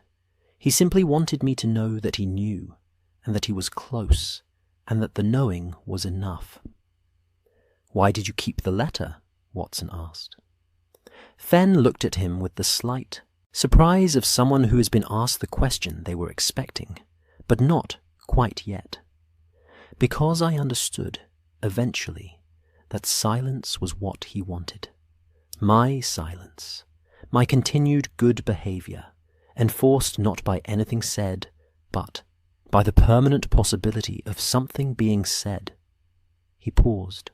He simply wanted me to know that he knew, and that he was close, and that the knowing was enough. "Why did you keep the letter?" Watson asked. Fen looked at him with the slight surprise of someone who has been asked the question they were expecting, but not quite yet. Because I understood, eventually, that silence was what he wanted. My silence, my continued good behaviour, enforced not by anything said, but by the permanent possibility of something being said. He paused.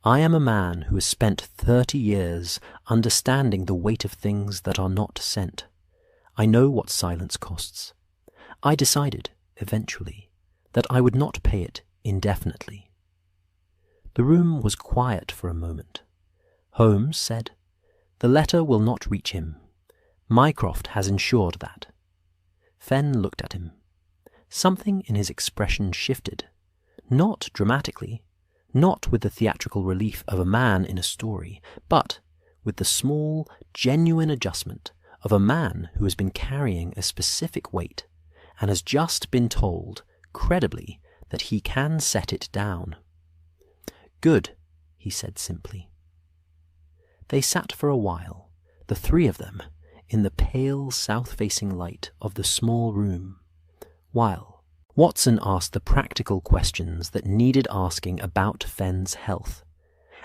I am a man who has spent 30 years understanding the weight of things that are not sent. I know what silence costs. I decided, eventually, that I would not pay it indefinitely. The room was quiet for a moment. Holmes said, "The letter will not reach him. Mycroft has ensured that." Fen looked at him. Something in his expression shifted, not dramatically, not with the theatrical relief of a man in a story, but with the small, genuine adjustment of a man who has been carrying a specific weight and has just been told, credibly, that he can set it down. "Good," he said simply. They sat for a while, the three of them, in the pale south-facing light of the small room, while Watson asked the practical questions that needed asking about Fen's health,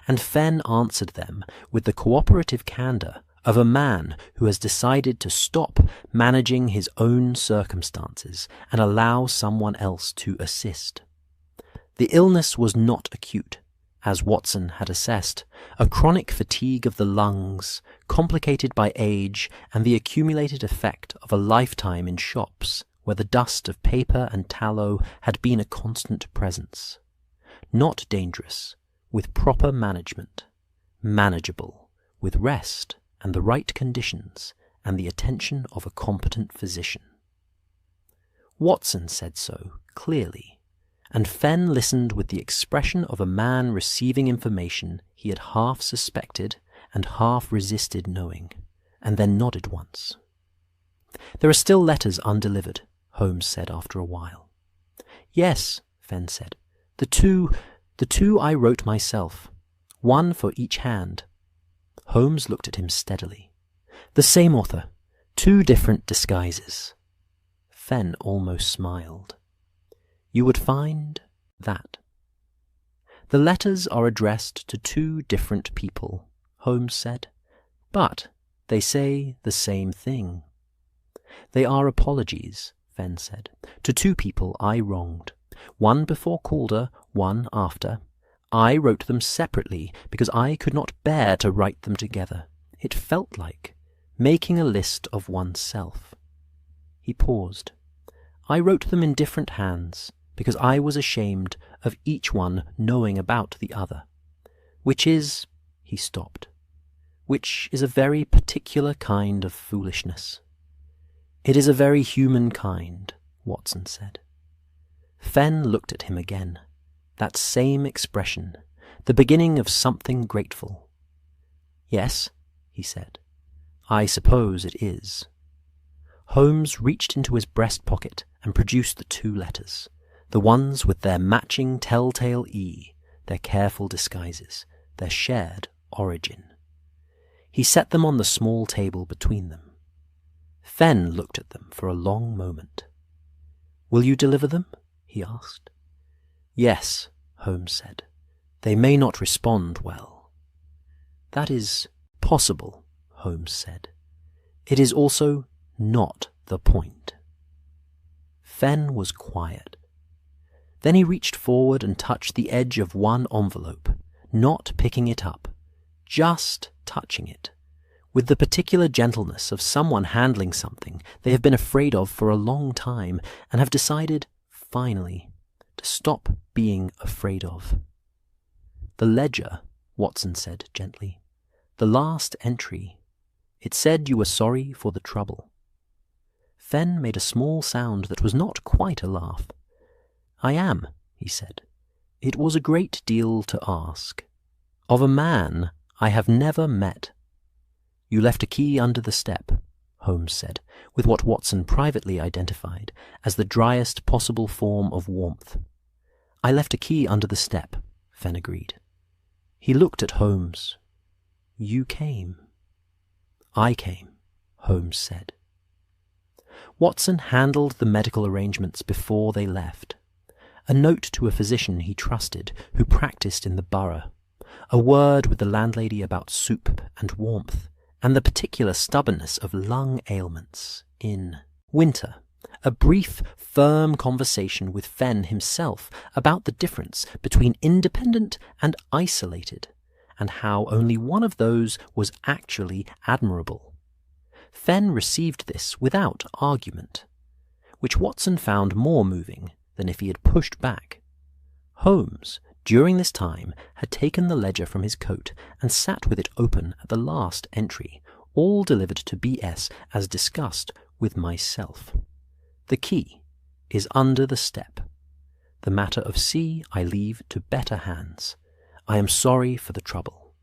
and Fen answered them with the cooperative candour of a man who has decided to stop managing his own circumstances and allow someone else to assist. The illness was not acute, as Watson had assessed, a chronic fatigue of the lungs, complicated by age and the accumulated effect of a lifetime in shops where the dust of paper and tallow had been a constant presence. Not dangerous, with proper management. Manageable, with rest and the right conditions and the attention of a competent physician. Watson said so, clearly, and Fen listened with the expression of a man receiving information he had half suspected and half resisted knowing, and then nodded once. "There are still letters undelivered," Holmes said after a while. "Yes," Fen said. The two I wrote myself, one for each hand." Holmes looked at him steadily. "The same author, 2 different disguises." Fen almost smiled. "You would find that." "The letters are addressed to 2 different people," Holmes said, "but they say the same thing." "They are apologies," Fen said, "to 2 people I wronged. One before Calder, one after. I wrote them separately because I could not bear to write them together. It felt like making a list of oneself." He paused. "I wrote them in different hands because I was ashamed of each one knowing about the other. Which is," he stopped, "which is a very particular kind of foolishness." "It is a very human kind," Watson said. Fen looked at him again. That same expression, the beginning of something grateful. "Yes," he said, "I suppose it is." Holmes reached into his breast pocket and produced the 2 letters, the ones with their matching telltale E, their careful disguises, their shared origin. He set them on the small table between them. Fen looked at them for a long moment. "Will you deliver them?" he asked. "Yes," Holmes said. "They may not respond well." "That is possible," Holmes said. "It is also not the point." Fen was quiet. Then he reached forward and touched the edge of one envelope, not picking it up, just touching it, with the particular gentleness of someone handling something they have been afraid of for a long time and have decided, finally, to stop being afraid of. "The ledger," Watson said gently. "The last entry. It said you were sorry for the trouble." Fen made a small sound that was not quite a laugh. "I am," he said. "It was a great deal to ask. Of a man I have never met." "You left a key under the step," Holmes said, with what Watson privately identified as the driest possible form of warmth. "I left a key under the step," Fen agreed. He looked at Holmes. "You came." "I came," Holmes said. Watson handled the medical arrangements before they left. A note to a physician he trusted who practiced in the borough, a word with the landlady about soup and warmth, and the particular stubbornness of lung ailments in winter, a brief, firm conversation with Fen himself about the difference between independent and isolated, and how only one of those was actually admirable. Fen received this without argument, which Watson found more moving than if he had pushed back. Holmes, during this time, had taken the ledger from his coat and sat with it open at the last entry, all delivered to B.S. as discussed with myself. "The key is under the step. The matter of C I leave to better hands. I am sorry for the trouble.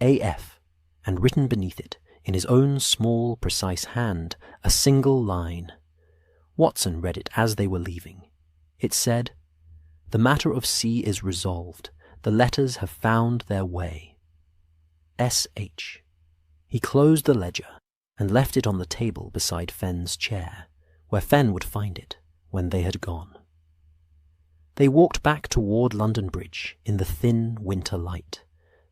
A.F., and written beneath it, in his own small, precise hand, a single line. Watson read it as they were leaving. It said, "The matter of C is resolved. The letters have found their way. S.H." He closed the ledger and left it on the table beside Fen's chair, where Fen would find it when they had gone. They walked back toward London Bridge in the thin winter light,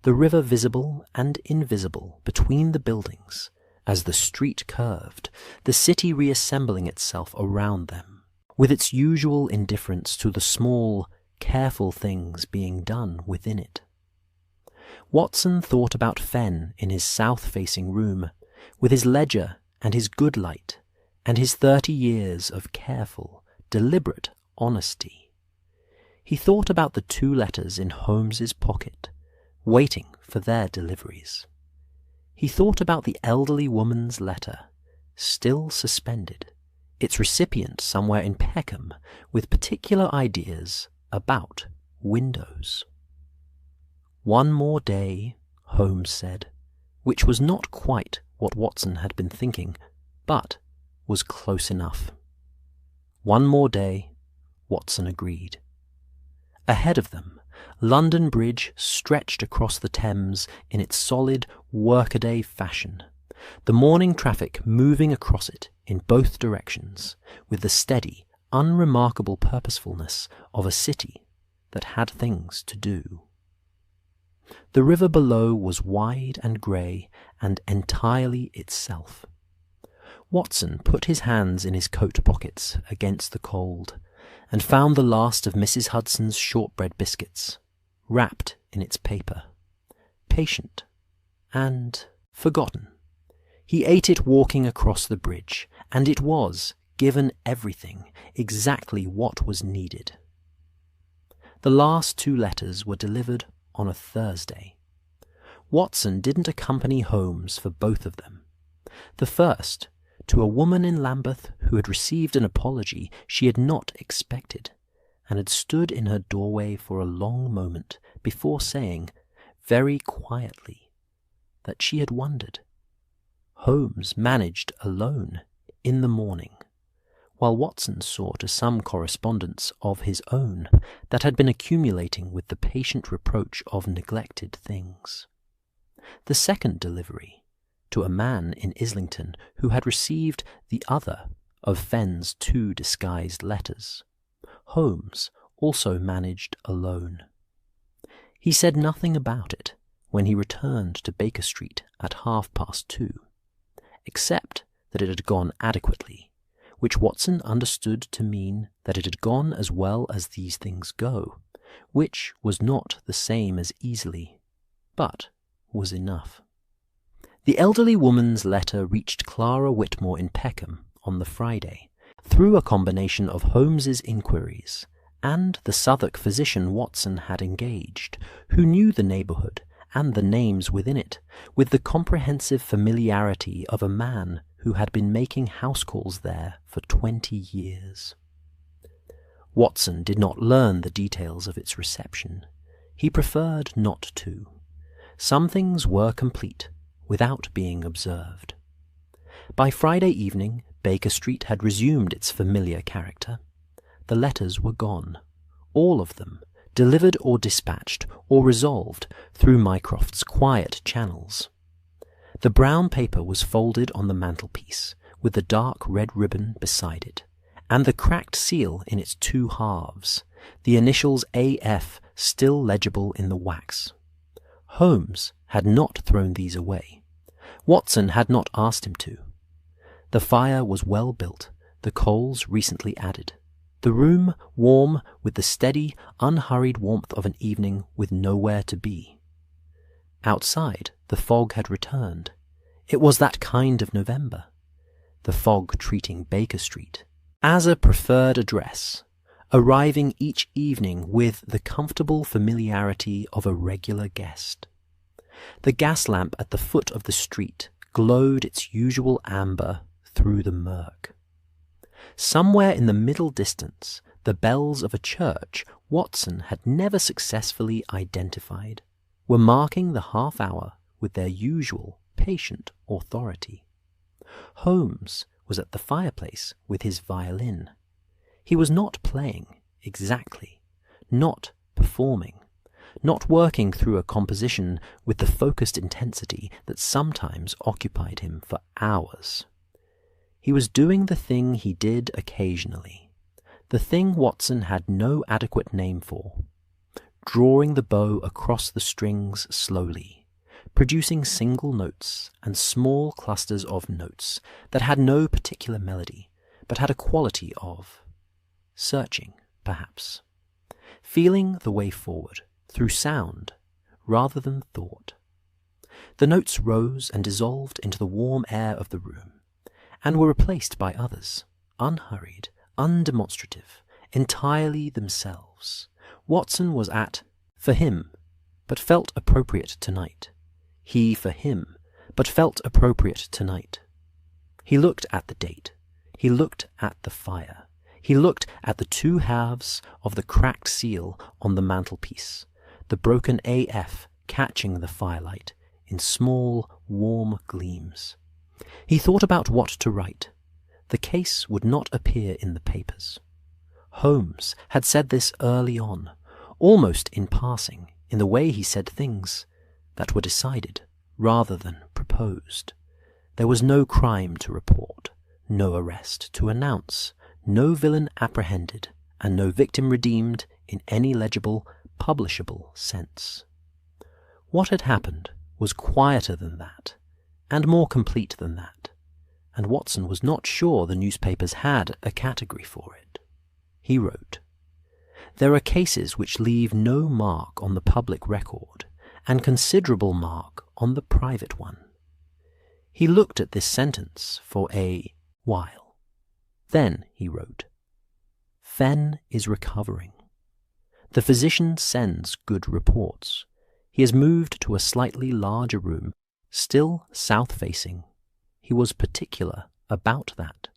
the river visible and invisible between the buildings as the street curved, the city reassembling itself around them, with its usual indifference to the small, careful things being done within it. Watson thought about Fen in his south-facing room, with his ledger and his good light, and his 30 years of careful, deliberate honesty. He thought about the 2 letters in Holmes's pocket, waiting for their deliveries. He thought about the elderly woman's letter, still suspended, its recipient somewhere in Peckham, with particular ideas about windows. "One more day," Holmes said, which was not quite what Watson had been thinking, but was close enough. "One more day," Watson agreed. Ahead of them, London Bridge stretched across the Thames in its solid, workaday fashion, the morning traffic moving across it in both directions, with the steady, unremarkable purposefulness of a city that had things to do. The river below was wide and grey and entirely itself. Watson put his hands in his coat pockets against the cold, and found the last of Mrs. Hudson's shortbread biscuits, wrapped in its paper, patient and forgotten. He ate it walking across the bridge, and it was, given everything, exactly what was needed. The last 2 letters were delivered on a Thursday. Watson didn't accompany Holmes for both of them. The first, to a woman in Lambeth who had received an apology she had not expected, and had stood in her doorway for a long moment before saying, very quietly, that she had wondered. Holmes managed alone in the morning, while Watson saw to some correspondence of his own that had been accumulating with the patient reproach of neglected things. The second delivery, to a man in Islington who had received the other of Fen's 2 disguised letters, Holmes also managed alone. He said nothing about it when he returned to Baker Street at 2:30, except that it had gone adequately, which Watson understood to mean that it had gone as well as these things go, which was not the same as easily, but was enough. The elderly woman's letter reached Clara Whitmore in Peckham on the Friday, through a combination of Holmes's inquiries and the Southwark physician Watson had engaged, who knew the neighbourhood and the names within it with the comprehensive familiarity of a man who had been making house calls there for 20 years. Watson did not learn the details of its reception. He preferred not to. Some things were complete without being observed. By Friday evening, Baker Street had resumed its familiar character. The letters were gone, all of them, delivered or dispatched or resolved through Mycroft's quiet channels. The brown paper was folded on the mantelpiece, with the dark red ribbon beside it, and the cracked seal in its two halves, the initials AF still legible in the wax. Holmes had not thrown these away. Watson had not asked him to. The fire was well built, the coals recently added, the room warm with the steady, unhurried warmth of an evening with nowhere to be. Outside, the fog had returned. It was that kind of November. The fog treating Baker Street as a preferred address, arriving each evening with the comfortable familiarity of a regular guest. The gas lamp at the foot of the street glowed its usual amber through the murk. Somewhere in the middle distance, the bells of a church Watson had never successfully identified were marking the half-hour with their usual patient authority. Holmes was at the fireplace with his violin. He was not playing, exactly, not performing, not working through a composition with the focused intensity that sometimes occupied him for hours. He was doing the thing he did occasionally, the thing Watson had no adequate name for, drawing the bow across the strings slowly, producing single notes and small clusters of notes that had no particular melody, but had a quality of searching, perhaps, feeling the way forward through sound rather than thought. The notes rose and dissolved into the warm air of the room, and were replaced by others, unhurried, undemonstrative, entirely themselves. Watson was at, for him, but felt appropriate tonight. He for him, but felt appropriate tonight. He looked at the date. He looked at the fire. He looked at the two halves of the cracked seal on the mantelpiece, the broken AF catching the firelight in small, warm gleams. He thought about what to write. The case would not appear in the papers. Holmes had said this early on, almost in passing, in the way he said things that were decided rather than proposed. There was no crime to report, no arrest to announce, no villain apprehended, and no victim redeemed in any legible, publishable sense. What had happened was quieter than that, and more complete than that, and Watson was not sure the newspapers had a category for it. He wrote, "There are cases which leave no mark on the public record, and considerable mark on the private one." He looked at this sentence for a while. Then he wrote, "Fen is recovering. The physician sends good reports. He has moved to a slightly larger room, still south-facing. He was particular about that,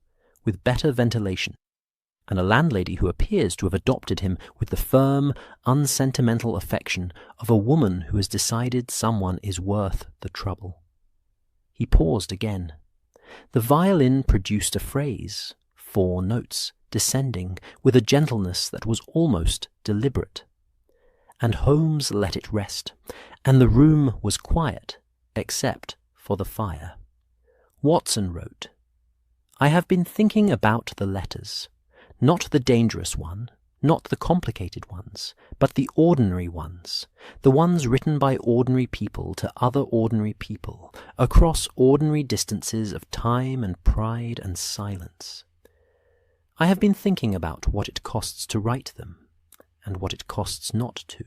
with better ventilation, and a landlady who appears to have adopted him with the firm, unsentimental affection of a woman who has decided someone is worth the trouble." He paused again. The violin produced a phrase, 4 notes, descending with a gentleness that was almost deliberate. And Holmes let it rest, and the room was quiet, except for the fire. Watson wrote, "I have been thinking about the letters, not the dangerous one, not the complicated ones, but the ordinary ones, the ones written by ordinary people to other ordinary people, across ordinary distances of time and pride and silence. I have been thinking about what it costs to write them, and what it costs not to.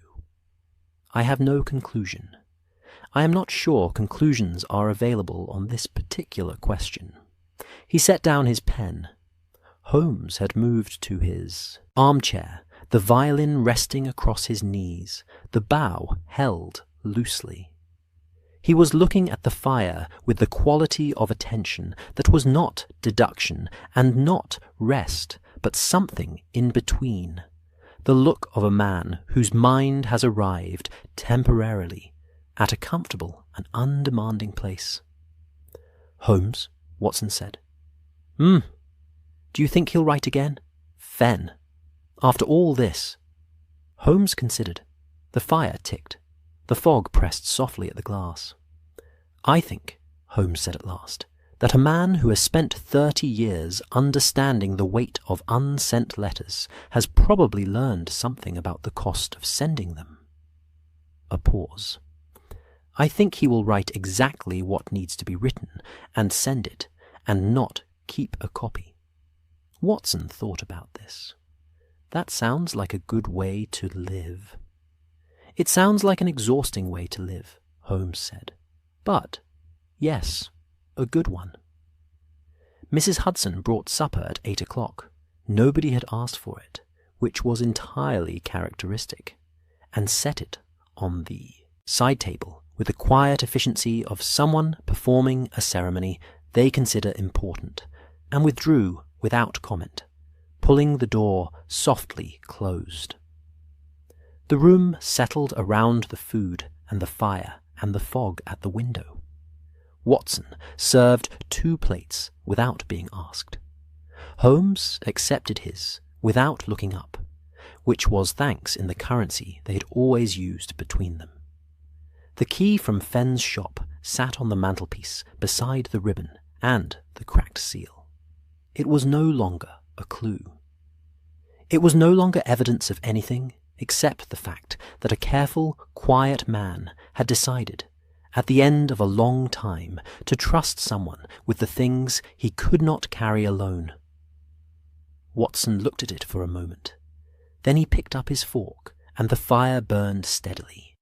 I have no conclusion. I am not sure conclusions are available on this particular question. He set down his pen. Holmes had moved to his armchair, the violin resting across his knees, the bow held loosely. He was looking at the fire with the quality of attention that was not deduction and not rest, but something in between. The look of a man whose mind has arrived temporarily at a comfortable and undemanding place. "Holmes," Watson said. Do you think he'll write again? Fen. After all this." Holmes considered. The fire ticked. The fog pressed softly at the glass. "I think," Holmes said at last, "that a man who has spent 30 years understanding the weight of unsent letters has probably learned something about the cost of sending them." A pause. "I think he will write exactly what needs to be written and send it, and not keep a copy." Watson thought about this. That sounds like a good way to live. "It sounds like an exhausting way to live," Holmes said. "But, yes, a good one." Mrs. Hudson brought supper at 8 o'clock. Nobody had asked for it, which was entirely characteristic, and set it on the side table with the quiet efficiency of someone performing a ceremony they consider important, and withdrew without comment, pulling the door softly closed. The room settled around the food and the fire and the fog at the window. Watson served 2 plates without being asked. Holmes accepted his without looking up, which was thanks in the currency they had always used between them. The key from Fen's shop sat on the mantelpiece beside the ribbon and the cracked seal. It was no longer a clue. It was no longer evidence of anything except the fact that a careful, quiet man had decided, at the end of a long time, to trust someone with the things he could not carry alone. Watson looked at it for a moment. Then he picked up his fork, and the fire burned steadily.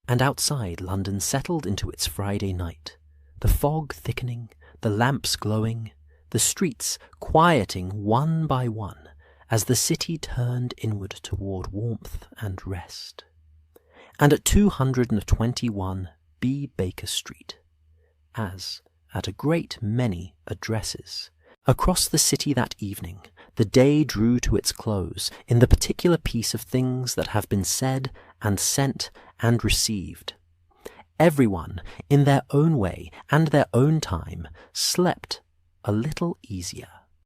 And outside London settled into its Friday night, the fog thickening, the lamps glowing, the streets quieting one by one as the city turned inward toward warmth and rest. And at 221 B. Baker Street, as at a great many addresses, across the city that evening, the day drew to its close in the particular piece of things that have been said and sent and received. Everyone, in their own way and their own time, slept a little easier.